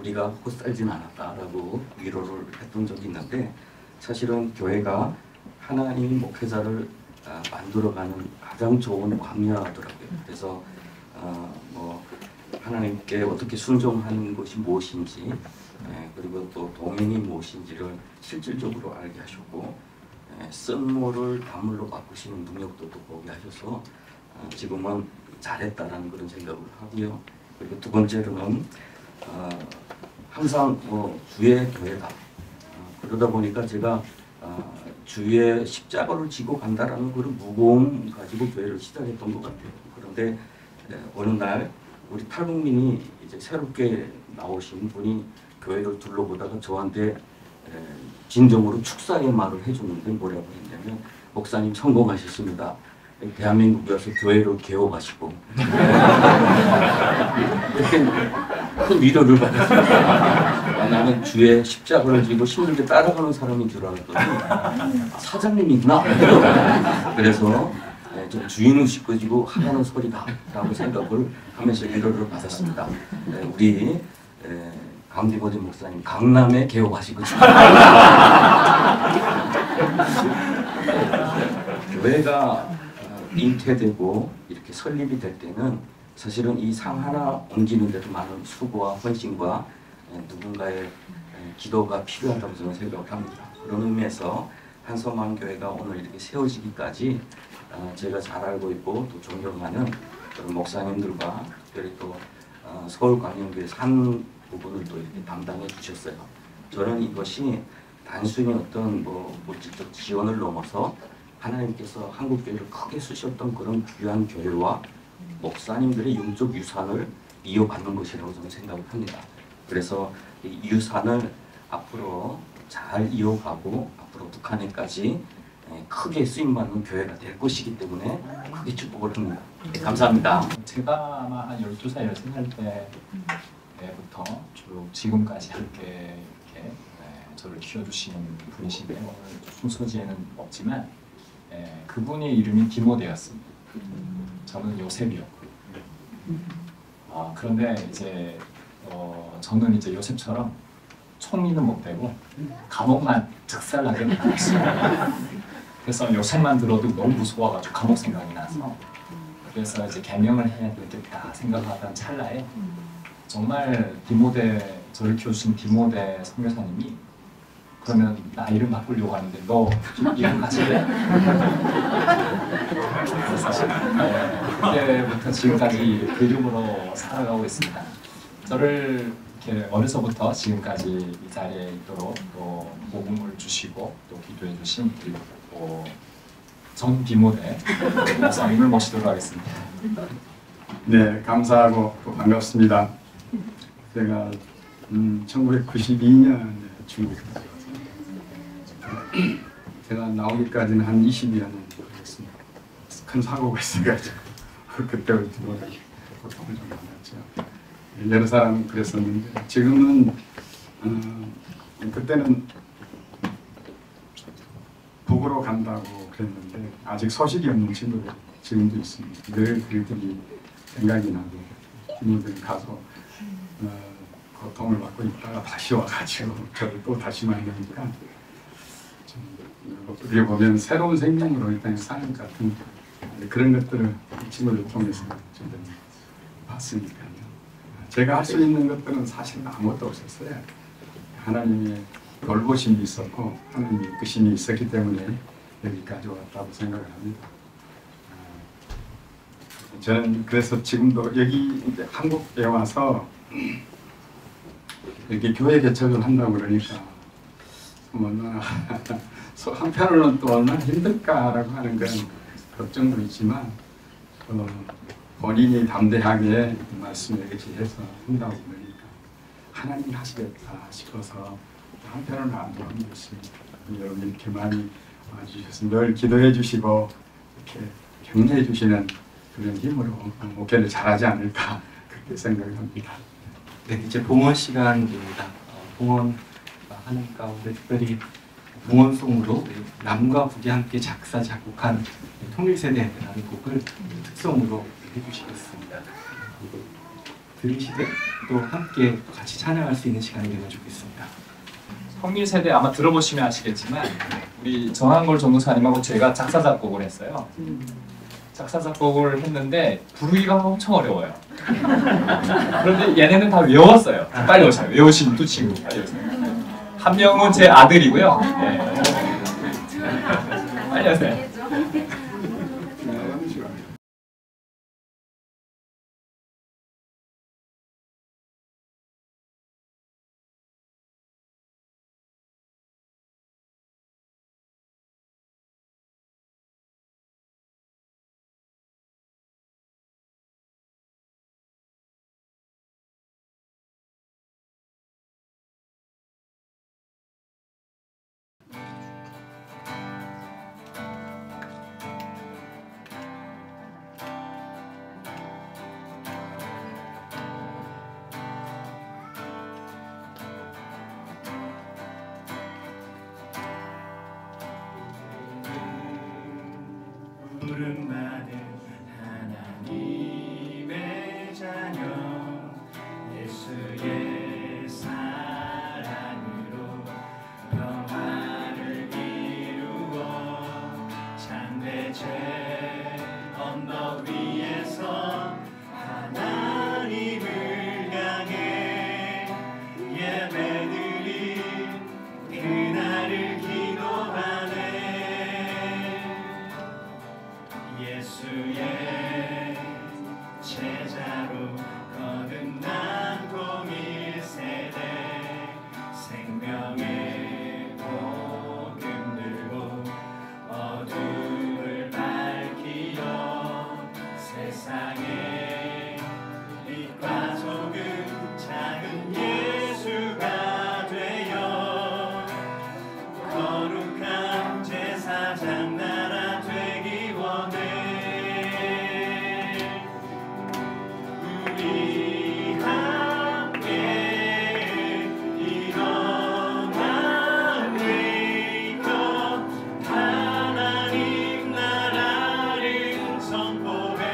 우리가 헛살진 않았다라고 위로를 했던 적이 있는데, 사실은 교회가 하나님 목회자를 만들어가는 가장 좋은 광야더라고요. 그래서 뭐 하나님께 어떻게 순종하는 것이 무엇인지, 그리고 또 동행이 무엇인지를 실질적으로 알게 하셨고, 쓴물을 단물로 바꾸시는 능력도 또 보게 하셔서 지금은 잘했다라는 그런 생각을 하고요. 그리고 두 번째로는 항상 뭐 주의 교회다. 그러다 보니까 제가 주의 십자가를 지고 간다라는 그런 무거움 가지고 교회를 시작했던 것 같아요. 그런데 어느 날 우리 탈북민이 이제 새롭게 나오신 분이 교회를 둘러보다가 저한테 진정으로 축사의 말을 해줬는데 뭐라고 했냐면, 목사님 성공하셨습니다. 대한민국에 와서 교회를 개업하시고 이렇게 큰 위로를 받았습니다. 나는 주의 십자가를 지고 힘들게 따라가는 사람인 줄 알았더니 사장님이구나. 그래서 좀 주인의식 가지고 하라는 소리다 라고 생각을 하면서 위로를 받았습니다. 우리 강디모지 목사님 강남에 개업하시고 교회가 잉태되고 이렇게 설립이 될 때는 사실은 이 상 하나 옮기는 데도 많은 수고와 헌신과 누군가의 기도가 필요하다고 저는 생각을 합니다. 그런 의미에서 한섬만교회가 오늘 이렇게 세워지기까지 제가 잘 알고 있고 또 존경하는 그런 목사님들과 특별히 또 서울광명교회에서 한 부분을 또 이렇게 담당해 주셨어요. 저는 이것이 단순히 어떤 뭐 물질적 지원을 넘어서 하나님께서 한국교회를 크게 쓰셨던 그런 귀한 교회와 목사님들의 영적 유산을 이어받는 것이라고 저는 생각을 합니다. 그래서 이 유산을 앞으로 잘 이어가고 앞으로 북한에까지 크게 쓰임받는 교회가 될 것이기 때문에 크게 축복을 합니다. 네, 감사합니다. 제가 아마 한 12살, 13살 때부터 쭉 지금까지 함께 이렇게 저를 키워주시는 분이신데, 오늘 순서지에는 없지만 그분의 이름이 디모데였습니다. 저는 요셉이었고, 그런데 이제 저는 이제 요셉처럼 총리는 못 되고 감옥만 특살나게 나왔어요. 그래서 요셉만 들어도 너무 무서워가지고 감옥 생각이 나서, 그래서 이제 개명을 해야 되겠다 생각하던 찰나에 정말 디모데, 저를 키워주신 디모데 선교사님이 그러면 나 이름 바꾸려고 하는데 너 이름 바칠래? 그래서 그때부터 지금까지 그 이름으로 살아가고 있습니다. 저를 이렇게 어려서부터 지금까지 이 자리에 있도록 또 복음을 주시고 또 기도해 주신 그리고 전 디모데 목사님을 모시도록 하겠습니다. 네, 감사하고 또 반갑습니다. 제가 1992년에 중국에 제가 나오기까지는 한 20년 걸렸습니다. 큰 사고가 있어가지고 그때부터 고통을 좀 받았죠. 여러 사람은 그랬었는데 지금은 그때는 북으로 간다고 그랬는데 아직 소식이 없는 친구들 지금도 있습니다. 늘 그들이 생각이 나고 친구들이 가서 고통을 받고 있다가 다시 와가지고 저를 또 다시 만나니까 어떻게 보면 새로운 생명으로 일단 사는 것 같은 그런 것들을 이 친구들 통해서 좀 봤으니까요. 제가 할 수 있는 것들은 사실 아무것도 없었어요. 하나님의 돌보심이 있었고 하나님의 이끄심이 있었기 때문에 여기까지 왔다고 생각을 합니다. 저는 그래서 지금도 여기 이제 한국에 와서 이렇게 교회 개척을 한다고 그러니까 얼마나 한편으로는 또 얼마나 힘들까라고 하는 그런 걱정도 있지만 본인이 담대하게 말씀을 해서 한다고 그러니까 하나님이 하시겠다 싶어서 한편으로는 안 좋은 것입니다. 여러분 이렇게 많이 와주셔서 늘 기도해 주시고 이렇게 격려해 주시는 그런 힘으로 목회를 잘하지 않을까 그렇게 생각합니다. 네, 이제 봉헌 시간입니다. 봉헌 하는 가운데 특별히 무원송으로 남과 북이 함께 작사 작곡한 통일세대라는 곡을 특성으로 해주시겠습니다. 들으시되 또 함께 같이 찬양할 수 있는 시간이 되면 좋겠습니다. 통일세대 아마 들어보시면 아시겠지만 우리 정한걸 전도사님하고 제가 작사 작곡을 했어요. 작사 작곡을 했는데 부르기가 엄청 어려워요. 그런데 얘네는 다 외웠어요. 빨리 오세요. 외우신 두 친구 빨리 오세요. 한 명은 제 아들이고요. 네. 빨리 오세요. 부름받은 하나님의 자녀 예수의 사랑으로 평화를 이루어 참된 죄 언덕 위에서 하나님을 향해 예배드린 그날을 기도하네. 예수의 제자로 거듭난 통일세대 생명의 복음 들고 어둠을 밝히어 세상에 빛과 소금 작은 예수가 되어 거룩한 제사장 나라 되기 원해. 우리 함께 일어나 외쳐 하나님 나라를 선포해.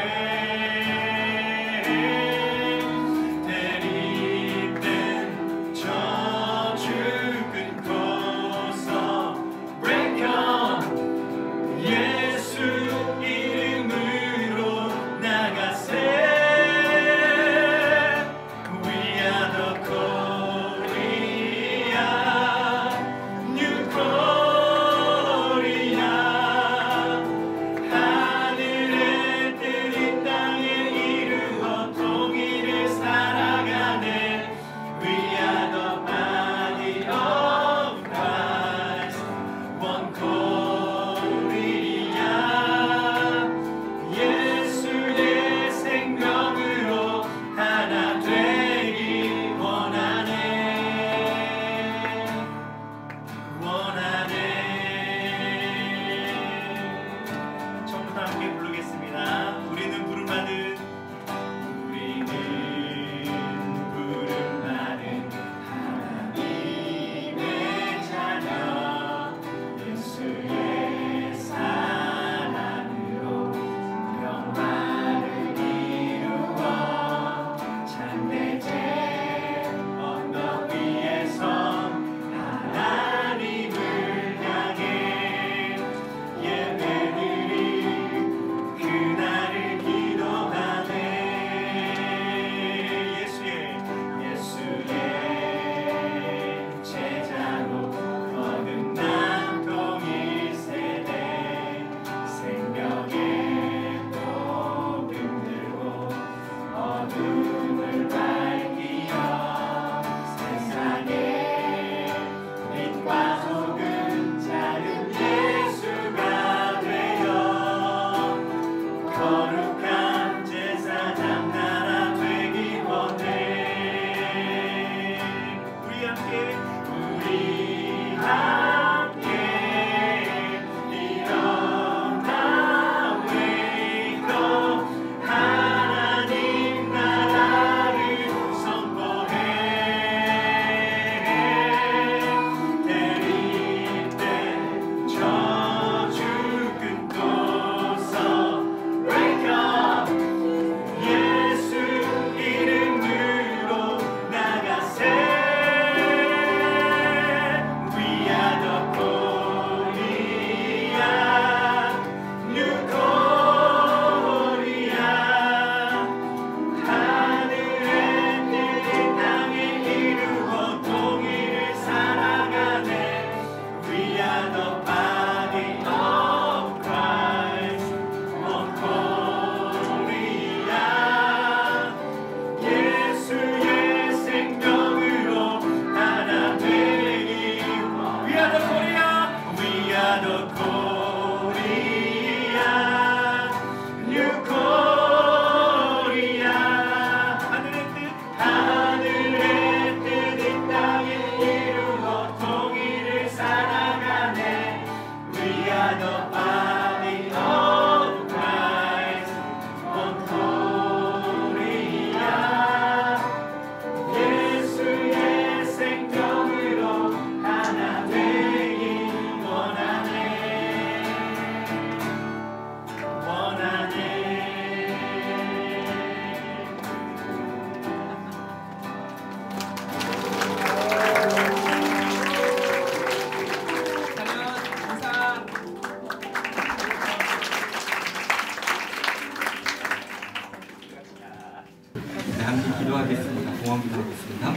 네, 함께 기도하겠습니다. 동원 기도하겠습니다.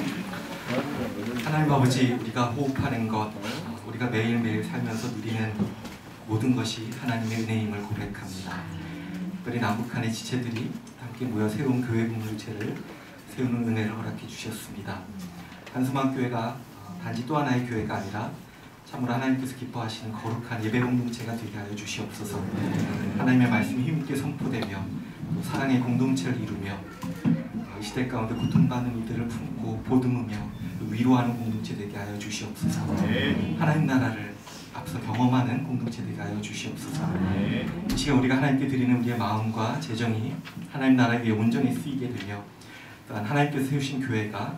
하나님 아버지, 우리가 호흡하는 것, 우리가 매일매일 살면서 누리는 모든 것이 하나님의 은혜임을 고백합니다. 특별히 남북한의 지체들이 함께 모여 세운 교회 공동체를 세우는 은혜를 허락해 주셨습니다. 한수만 교회가 단지 또 하나의 교회가 아니라 참으로 하나님께서 기뻐하시는 거룩한 예배 공동체가 되게 하여 주시옵소서. 하나님의 말씀이 힘있게 선포되며 또 사랑의 공동체를 이루며 이 시대 가운데 고통받는 이들을 품고 보듬으며 위로하는 공동체 되게 하여 주시옵소서. 하나님 나라를 앞서 경험하는 공동체 되게 하여 주시옵소서. 이 시간 우리가 하나님께 드리는 우리의 마음과 재정이 하나님 나라 위에 온전히 쓰이게 되며 또한 하나님께서 세우신 교회가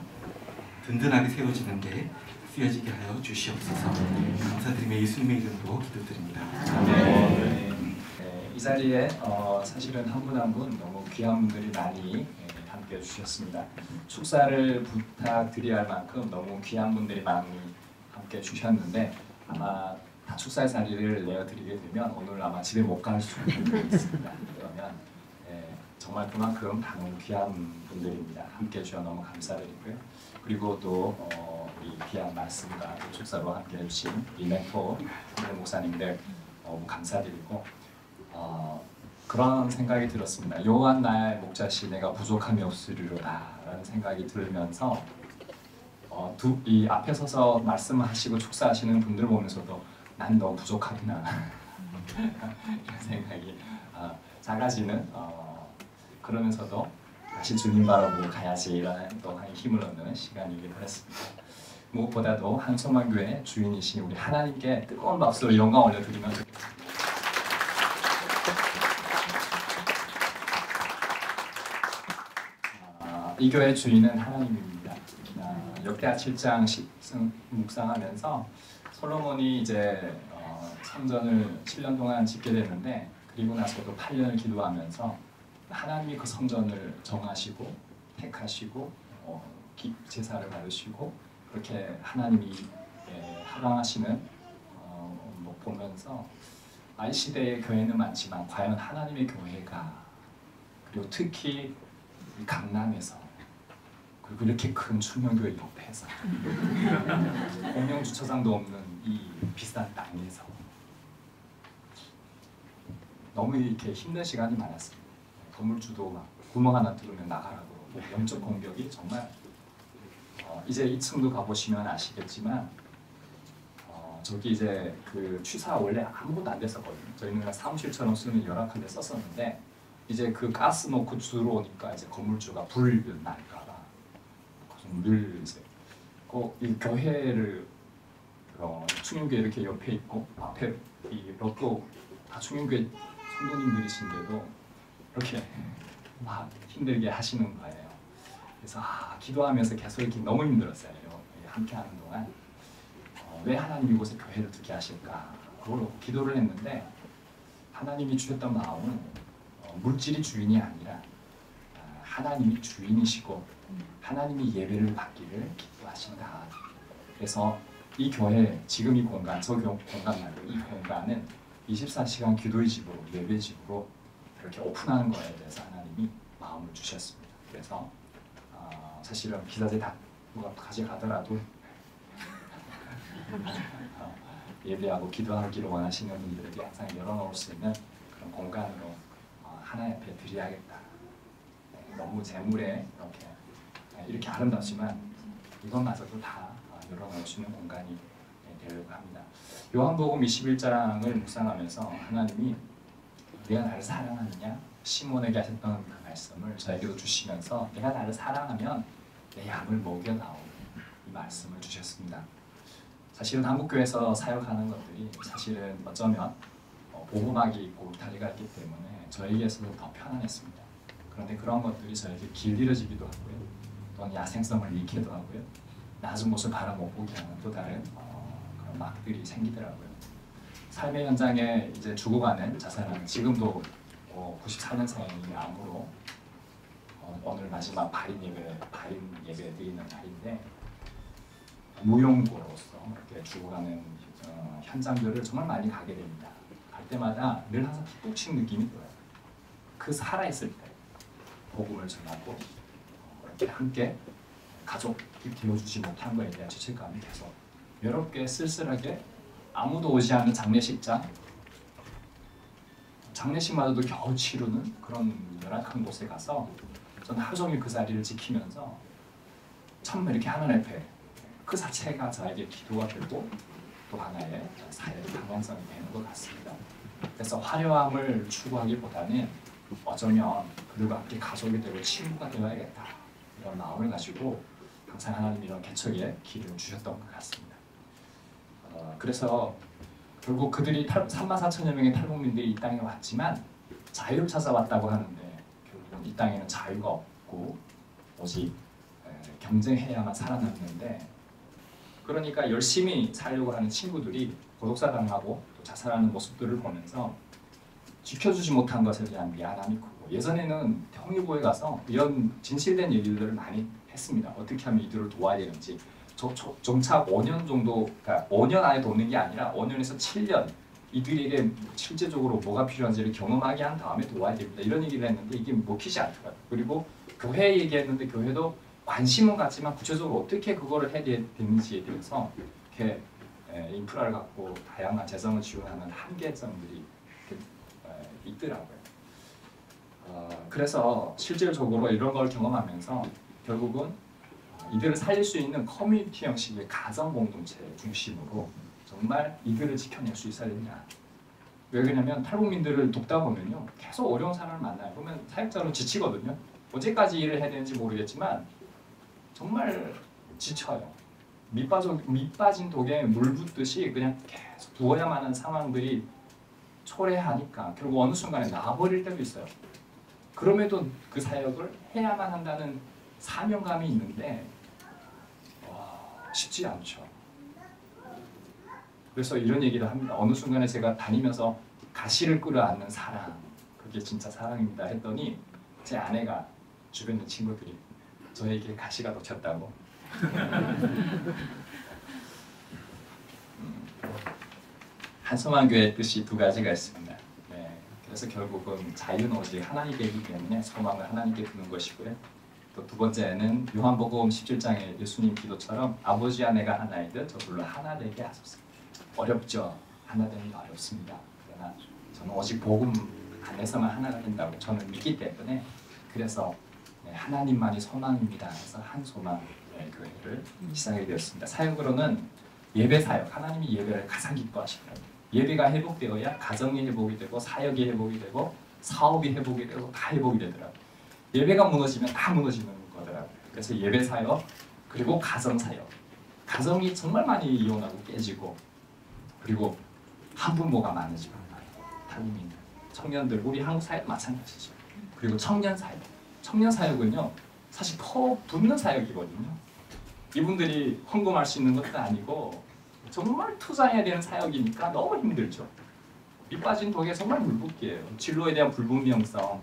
든든하게 세워지는데 쓰여지게 하여 주시옵소서. 감사드리며 예수님의 이름으로 기도드립니다. 이 자리에 사실은 한 분 한 분 너무 귀한 분들이 많이 함께 해주셨습니다. 축사를 부탁드려야 할 만큼 너무 귀한 분들이 많이 함께 해주셨는데 아마 다 축사의 자리를 내어드리게 되면 오늘 아마 집에 못 갈 수 있습니다. 그러면 정말 그만큼 다 너무 귀한 분들입니다. 함께 해주셔서 너무 감사드리고요. 그리고 또 우리 귀한 말씀과 축사로 함께 해주신 이 멘토 목사님들 너무 감사드리고 그런 생각이 들었습니다. 요한 나의 목자시 내가 부족함이 없으리로다 라는 생각이 들면서 이 앞에 서서 말씀하시고 축사하시는 분들 보면서도 난 너무 부족하구나 이런 생각이 작아지는 그러면서도 다시 주님 바라보고 가야지라는 또 힘을 얻는 시간이기도 했습니다. 무엇보다도 한소만 교회 주인이신 우리 하나님께 뜨거운 박수로 영광 올려드리면 좋겠습니다. 이 교회 주인은 하나님입니다. 역대하 7장 묵상하면서 솔로몬이 이제 성전을 7년 동안 짓게 되는데 그리고 나서도 8년을 기도하면서 하나님이 그 성전을 정하시고 택하시고 제사를 받으시고 그렇게 하나님이 허락하시는 보면서 이 시대의 교회는 많지만 과연 하나님의 교회가 그리고 특히 강남에서 그리고 이렇게 큰 출명교회 옆에서 공영 주차장도 없는 이 비싼 땅에서 너무 이렇게 힘든 시간이 많았습니다. 건물주도 막 구멍 하나 뚫으면 나가라고 영적 공격이 정말 이제 2층도 가보시면 아시겠지만 저기 이제 그 취사 원래 아무것도 안 됐었거든요. 저희는 사무실처럼 쓰는 열악한 데 썼었는데 이제 그 가스 넣고 들어오니까 이제 건물주가 불 날까봐 늘 이제 이 교회를 충영교회 이렇게 옆에 있고 앞에 이 로또 다 충영교회 성도님들이신데도 이렇게 막 힘들게 하시는 거예요. 그래서 기도하면서 계속 이렇게 너무 힘들었어요. 함께 하는 동안 왜 하나님이 이곳에 교회를 두게 하실까? 그걸로 기도를 했는데 하나님이 주셨던 마음은 물질이 주인이 아니라 하나님이 주인이시고 하나님이 예배를 받기를 기뻐하신다. 그래서 이 교회, 지금 이 공간, 저 공간 말고 이 공간은 24시간 기도의 집으로, 예배 집으로 이렇게 오픈하는 거에 대해서 하나님이 마음을 주셨습니다. 그래서 사실은 기사제 다 누가 가져가더라도 예배하고 기도하기를 원하시는 분들에게 항상 열어놓을 수 있는 그런 공간으로 하나님 앞에 드려야겠다. 너무 재물에 이렇게 아름답지만 이것마저도 다 열어놓을 수 있는 공간이 되려고 합니다. 요한복음 21장을 묵상하면서 하나님이 내가 나를 사랑하느냐? 시몬에게 하셨던 그 말씀을 저에게도 주시면서 내가 나를 사랑하면 내 양을 먹여다오 이 말씀을 주셨습니다. 사실은 한국교회에서 사역하는 것들이 사실은 어쩌면 보호막이 있고 울타리가 있기 때문에 저에게서도 더 편안했습니다. 그런데 그런 것들이 저에게 길들여지기도 하고요. 또는 야생성을 잃기도 하고요. 낮은 곳을 바라 못 보게 하는 또 다른 그런 막들이 생기더라고요. 삶의 현장에 이제 죽어가는 자살하는 지금도 94년생이 암으로 오늘 마지막 발인 예배 드리는 날인데 무용고로서 이렇게 죽어가는 현장들을 정말 많이 가게 됩니다. 갈 때마다 늘 항상 푹 친 느낌이 들어요. 그 살아있을 때 복음을 전하고 이렇게 함께 가족이 되어주지 못한 거에 대한 죄책감이 계속 외롭게 쓸쓸하게 아무도 오지 않는 장례식마저도 겨우 치르는 그런 열악한 곳에 가서 저는 하루 종일 그 자리를 지키면서 참 이렇게 하나님 앞에 그 자체가 저에게 기도가 되고 또 하나의 사회의 방향성이 되는 것 같습니다. 그래서 화려함을 추구하기보다는 어쩌면 그들과 함께 가족이 되고 친구가 되어야겠다 이런 마음을 가지고 항상 하나님 이런 개척에 기름을 주셨던 것 같습니다. 그래서 결국 그들이 34,000여 명의 탈북민들이 이 땅에 왔지만 자유를 찾아왔다고 하는데 결국은 이 땅에는 자유가 없고 오직 경쟁해야만 살아남는데, 그러니까 열심히 살려고 하는 친구들이 고독사 당하고 또 자살하는 모습들을 보면서 지켜주지 못한 것에 대한 미안함이 크고, 예전에는 형리부에 가서 이런 진실된 얘기들을 많이 했습니다. 어떻게 하면 이들을 도와야 되는지. 정착 5년 정도, 그러니까 5년 안에 돕는 게 아니라 5년에서 7년 이들에게 실제적으로 뭐가 필요한지를 경험하게 한 다음에 도와야 됩니다. 이런 얘기를 했는데 이게 먹히지 않더라고요. 그리고 교회 얘기했는데 교회도 관심은 갖지만 구체적으로 어떻게 그거를 해야 되는지에 대해서 이렇게 인프라를 갖고 다양한 재정을 지원하는 한계점들이 있더라고요. 그래서 실질적으로 이런 걸 경험하면서 결국은 이들을 살릴 수 있는 커뮤니티 형식의 가정 공동체 중심으로 정말 이들을 지켜낼 수 있어야 되냐. 왜 그러냐면 탈북민들을 돕다 보면요 계속 어려운 사람을 만나요. 그러면 사역자로 지치거든요. 언제까지 일을 해야 되는지 모르겠지만 정말 지쳐요. 밑 빠진 독에 물 붓듯이 그냥 계속 부어야만 하는 상황들이 초래하니까 결국 어느 순간에 나와버릴 때도 있어요. 그럼에도 그 사역을 해야만 한다는 사명감이 있는데 쉽지 않죠. 그래서 이런 얘기를 합니다. 어느 순간에 제가 다니면서 가시를 끌어안는 사랑, 그게 진짜 사랑입니다 했더니 제 아내가 주변의 친구들이 저에게 가시가 놓쳤다고. 한소망교회의 뜻이 두 가지가 있습니다. 네, 그래서 결국은 자유는 오직 하나님께이기 때문에 소망을 하나님께 두는 것이고요. 또 두 번째는 요한복음 17장의 예수님 기도처럼 아버지와 내가 하나이듯 저둘로 하나 되게 하소서. 어렵죠. 하나 되는 게 어렵습니다. 그러나 저는 오직 복음 안에서만 하나가 된다고 저는 믿기 때문에 그래서 하나님만이 소망입니다. 해서 한 소망 교회를 시작하게 되었습니다. 사역으로는 예배 사역, 하나님이 예배를 가장 기뻐하시더라고요. 예배가 회복되어야 가정이 회복이 되고 사역이 회복이 되고 사업이 회복이 되고 다 회복이 되더라고요. 예배가 무너지면 다 무너지는 거더라고요. 그래서 예배 사역 그리고 가정 사역, 가정이 정말 많이 이혼하고 깨지고 그리고 한부모가 많으시고 탈북민들, 청년들, 우리 한국 사회도 마찬가지죠. 그리고 청년 사역, 청년 사역은요 사실 퍼붓는 사역이거든요. 이분들이 헌금할 수 있는 것도 아니고 정말 투자해야 되는 사역이니까 너무 힘들죠. 밑 빠진 독에 정말 물붓기예요. 진로에 대한 불분명성,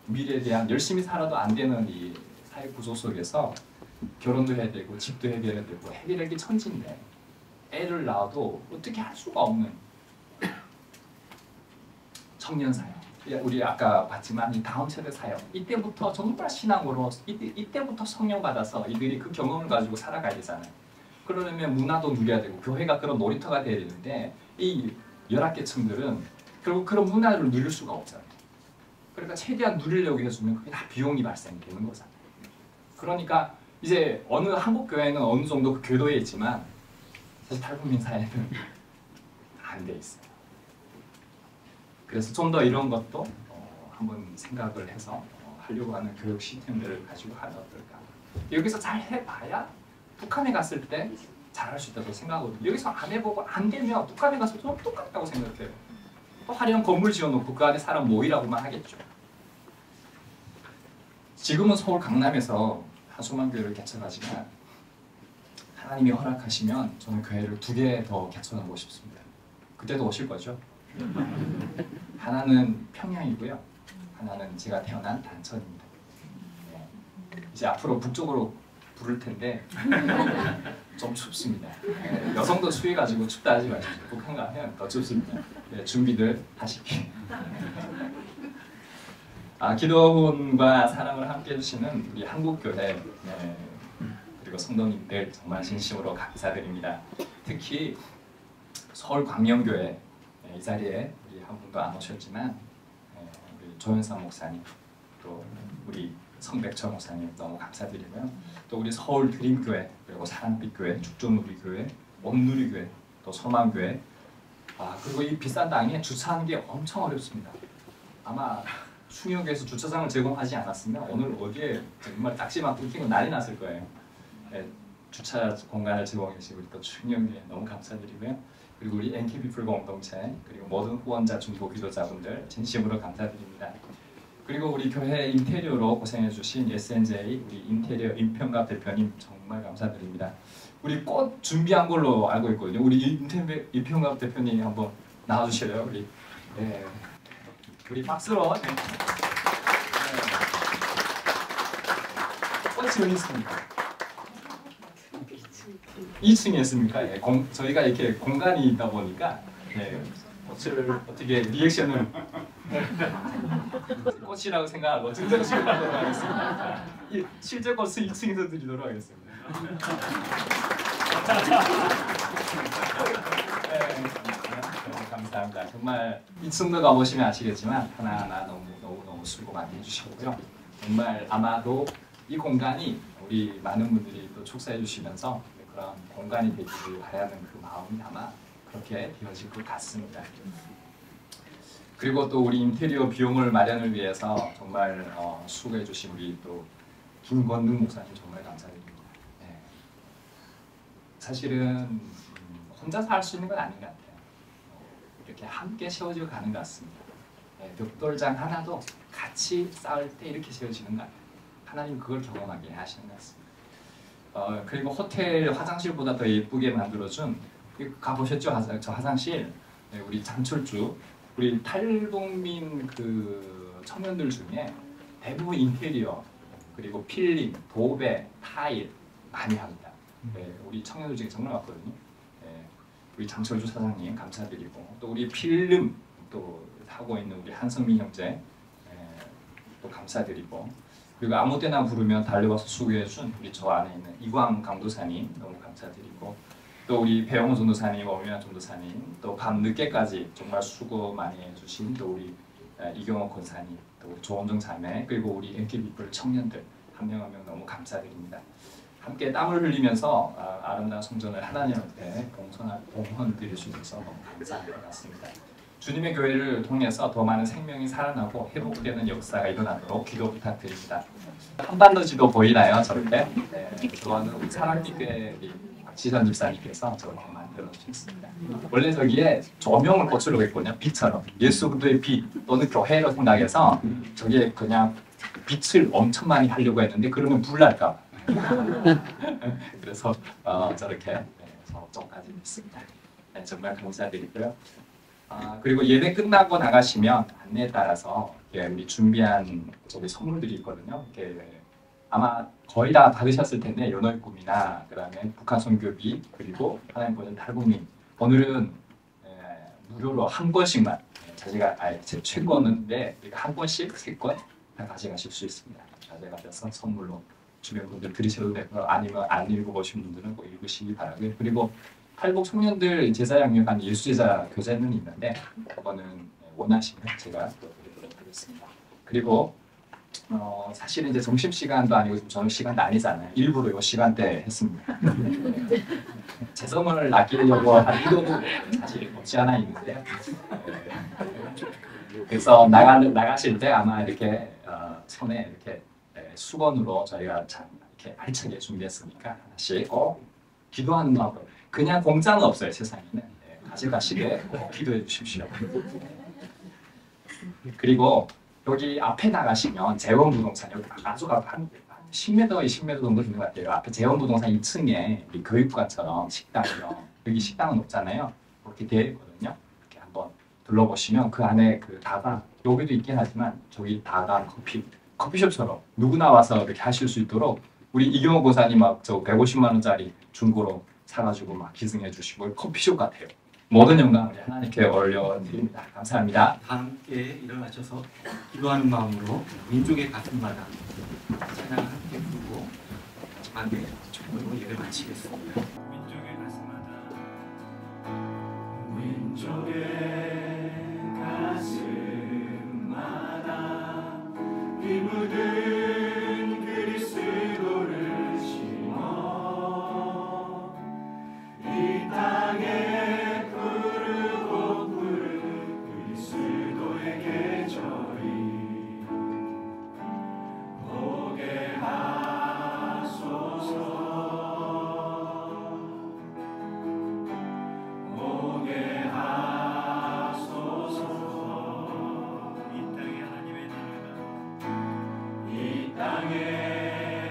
미래에 대한 열심히 살아도 안 되는 이 사회 구조 속에서 결혼도 해야 되고 집도 해결해야 되고 해결할 게 천지인데 애를 낳아도 어떻게 할 수가 없는 청년 사역. 우리 아까 봤지만 이 다음 세대 사역, 이때부터 정말 신앙으로 이때부터 성령 받아서 이들이 그 경험을 가지고 살아가야 되잖아요. 그러려면 문화도 누려야 되고 교회가 그런 놀이터가 돼야 되는데 이 열악계층들은 결국 그런 문화를 누릴 수가 없잖아요. 그러니까 최대한 누리려고 해주면 그게 다 비용이 발생되는 거잖아요. 그러니까 이제 어느 한국 교회는 어느 정도 그 궤도에 있지만 사실 탈북민 사회는 안 돼 있어요. 그래서 좀 더 이런 것도 한번 생각을 해서 하려고 하는 교육 시스템들을 가지고 하면 어떨까. 여기서 잘 해봐야 북한에 갔을 때 잘할 수 있다고 생각하거든요. 여기서 안 해보고 안 되면 북한에 가서 좀 똑같다고 생각해요. 또 화려한 건물 지어놓고 그 안에 사람 모이라고만 하겠죠. 지금은 서울 강남에서 한소망교회를 개척하지만 하나님이 허락하시면 저는 교회를 2개 더 개척하고 싶습니다. 그때도 오실 거죠? 하나는 평양이고요. 하나는 제가 태어난 단천입니다. 네. 이제 앞으로 북쪽으로 부를 텐데 좀 춥습니다. 네. 여성도 추위 가지고 춥다 하지 마시죠. 북한 가면 더 춥습니다. 네, 준비들 하시기. 기도문과 사랑을 함께 함께해 주시는 우리 한국교회 그리고 성도님들 정말 진심으로 감사드립니다. 특히 서울광명교회 이 자리에 우리 한 분도 안 오셨지만 우리 조현상 목사님 또 우리 성백철 목사님 너무 감사드리고요. 또 우리 서울 드림교회 그리고 사랑빛교회, 죽전우리교회, 온누리교회, 또 소망교회 그리고 이 비싼 땅에 주차하는 게 엄청 어렵습니다. 아마 충역에서 주차장을 제공하지 않았으면 오늘 어디에 정말 딱지 막 끊기고 난리 났을 거예요. 주차 공간을 제공해 주신 우리 또 충역에 너무 감사드리고요. 그리고 우리 NKP풀 공동체 그리고 모든 후원자 중보 기도자분들 진심으로 감사드립니다. 그리고 우리 교회 인테리어로 고생해 주신 SNJ 우리 인테리어 임평갑 대표님 정말 감사드립니다. 우리 꽃 준비한 걸로 알고 있거든요. 우리 임평갑 대표님 한번 나와주실래요? 우리 박수로 꽃이 어디 있습니까? 2층에 있습니까? 저희가 이렇게 공간이 있다 보니까 꽃을 어떻게 리액션을 꽃이라고 생각하고 증정식으로 하겠습니다. 실제 꽃을 2층에서 드리도록 하겠습니다. 감사합니다. 정말 2층도 가보시면 아시겠지만 하나하나 너무 수고 많이 해주시고요. 정말 아마도 이 공간이 우리 많은 분들이 또 축사해 주시면서 그런 공간이 되기를 바라는 그 마음이 아마 그렇게 되어질 것 같습니다. 그리고 또 우리 인테리어 비용을 마련을 위해서 정말 수고해 주신 우리 또 김권능 목사님 정말 감사드립니다. 사실은 혼자서 할 수 있는 건 아닌 것 같아요. 이렇게 함께 세워져 가는 것 같습니다. 벽돌장 하나도 같이 쌓을 때 이렇게 세워지는 것 같아요. 하나님 그걸 경험하게 하시는 것 같습니다. 그리고 호텔 화장실보다 더 예쁘게 만들어준 가보셨죠? 저 화장실 우리 장철주 우리 탈북민 그 청년들 중에 대부분 인테리어 그리고 필름, 도배, 타일 많이 합니다. 우리 청년들 중에 정말 많거든요. 우리 장철주 사장님 감사드리고 또 우리 필름 또 하고 있는 우리 한성민 형제 또 감사드리고 그리고 아무 때나 부르면 달려와서 수고해준 우리 저 안에 있는 이광 강도사님 너무 감사드리고 또 우리 배영호 전도사님, 엄윤아 전도사님 또 밤 늦게까지 정말 수고 많이 해주신 또 우리 이경호 권사님 또 우리 조원정 자매 그리고 우리 NKP풀 청년들 한 명 한 명 너무 감사드립니다. 함께 땀을 흘리면서 아름다운 성전을 하나님 앞에 봉헌 드릴 수 있어서 너무 감사한 것 같습니다. 주님의 교회를 통해서 더 많은 생명이 살아나고 회복되는 역사가 일어나도록 기도 부탁드립니다. 한반도 지도 보이나요? 저렇게? 그거는 우리 사랑교회 박지선 집사님께서 저렇게 만들어 주셨습니다. 원래 저기에 조명을 꽂으려고 했거든요. 빛처럼. 예수 그리스도의 빛 또는 교회로 생각해서 저기에 그냥 빛을 엄청 많이 하려고 했는데 그러면 불날까 봐. 그래서 저렇게 저쪽까지 했습니다. 정말 감사드리고요. 그리고 예배 끝나고 나가시면 안내에 따라서 우리 준비한 저기 선물들이 있거든요. 아마 거의 다 받으셨을 텐데 연호의 꿈이나 그다음에 북한 선교비 그리고 하나님 보는 탈북민 오늘은 무료로 한 권씩만 자제가 제 최고인데 한 권씩 3권 다 가져가실 수 있습니다. 가져가셔서 선물로 주변 분들 드리셔도 되고 아니면 안 읽어보신 분들은 꼭 읽으시기 바라고요. 그리고 탈북 청년들 제자 양육한 예수제자 교재는 있는데 그거는 원하시면 제가 드리도록 하겠습니다. 그리고 사실은 이제 점심시간도 아니고 지금 저녁 시간도 아니잖아요. 일부러 이 시간대 했습니다. 재성을 아끼려고 한 의도도 사실 없지 않아 있는데요. 그래서 나가실 때 아마 이렇게 손에 이렇게 수건으로 저희가 참 이렇게 알차게 준비했으니까 하나씩 꼭 기도하는 마음으로 그냥 공짜는 없어요 세상에는. 가져가시게 꼭 기도해 주십시오. 그리고 여기 앞에 나가시면 재원부동산 여기 아주 한 10m, 20m 정도 되는 것 같아요. 앞에 재원부동산 2층에 우리 교육관처럼 식당이요. 여기 식당은 없잖아요. 그렇게 되어 있거든요. 이렇게 한번 둘러보시면 그 안에 그 다방 여기도 있긴 하지만 저기 다방 커피숍처럼 누구나 와서 이렇게 하실 수 있도록 우리 이경호 고사님 막 저 150만 원짜리 중고로 사가지고 막 기증해 주시고 커피숍 같아요. 모든 영광을 하나님께 올려드립니다. 감사합니다. 함께 일어나셔서 기도하는 마음으로 민족의 가슴마다 찬양을 함께 부르고 마지막에 조금으로 예를 마치겠습니다. 민족의 가슴마다 민족의 가슴마다 피 묻은 그리스도를 심어 이 땅에 푸르고 푸른 그리스도의 계절이 오게 하소서 오게 하소서 이 땅에 하나님의 나라가 이 땅에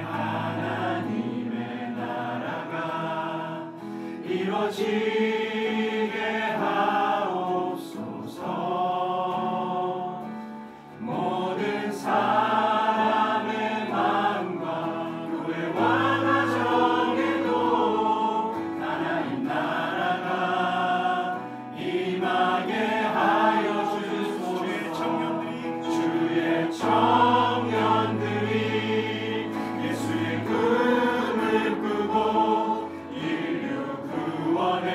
하나님의 나라가 이루어지게 하옵소서 모든 사람의 마음과 교회와 가정에도 하나님 나라가 임하게 하여 주소서 주의 청년들이 예수의 꿈을 꾸고 인류 구원의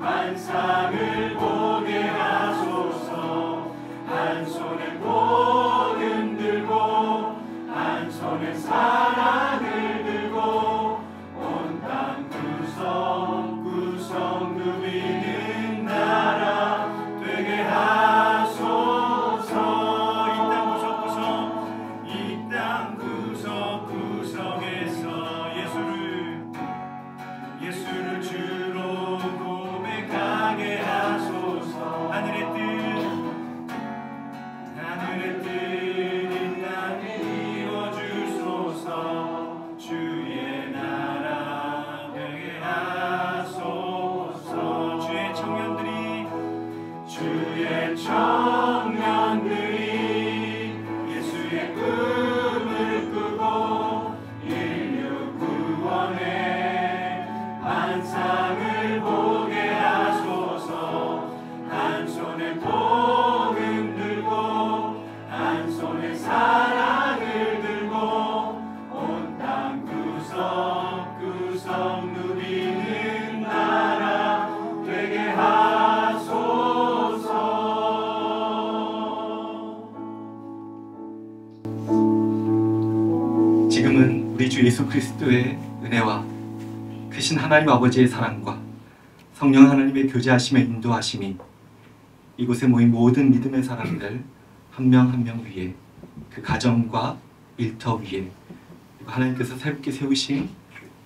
환상을 보게 하소서 한 손에 복음 들고 한 손에 사랑을 들고 온 땅 구석구석 누비는 나라 되게 하소서 이 땅 구석구석에서 예수를 주로 고백하게 하소서 하늘의 뜻 이 땅에 이루어주소서 주의 나라 되게 하소서 주의 청년들이 예수의 꿈을 꾸고 인류 구원의 환상을 보게 하소서 한 손에 복음 들고 한 손에 사랑을 들고 온 땅 구석구석 누비는 나라 되게 하소서 지금은 우리 주 예수 그리스도의 은혜와 크신 하나님 아버지의 사랑과 성령 하나님의 교제하심에 인도하심이 이곳에 모인 모든 믿음의 사람들 한 명 한 명 위에 그 가정과 일터 위에 그리고 하나님께서 새롭게 세우신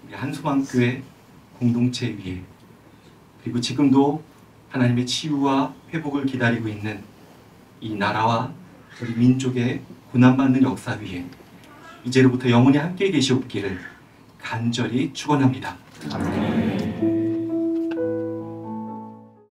우리 한소망교회 공동체 위에 그리고 지금도 하나님의 치유와 회복을 기다리고 있는 이 나라와 우리 민족의 고난받는 역사 위에 이제로부터 영원히 함께 계시옵기를 간절히 축원합니다.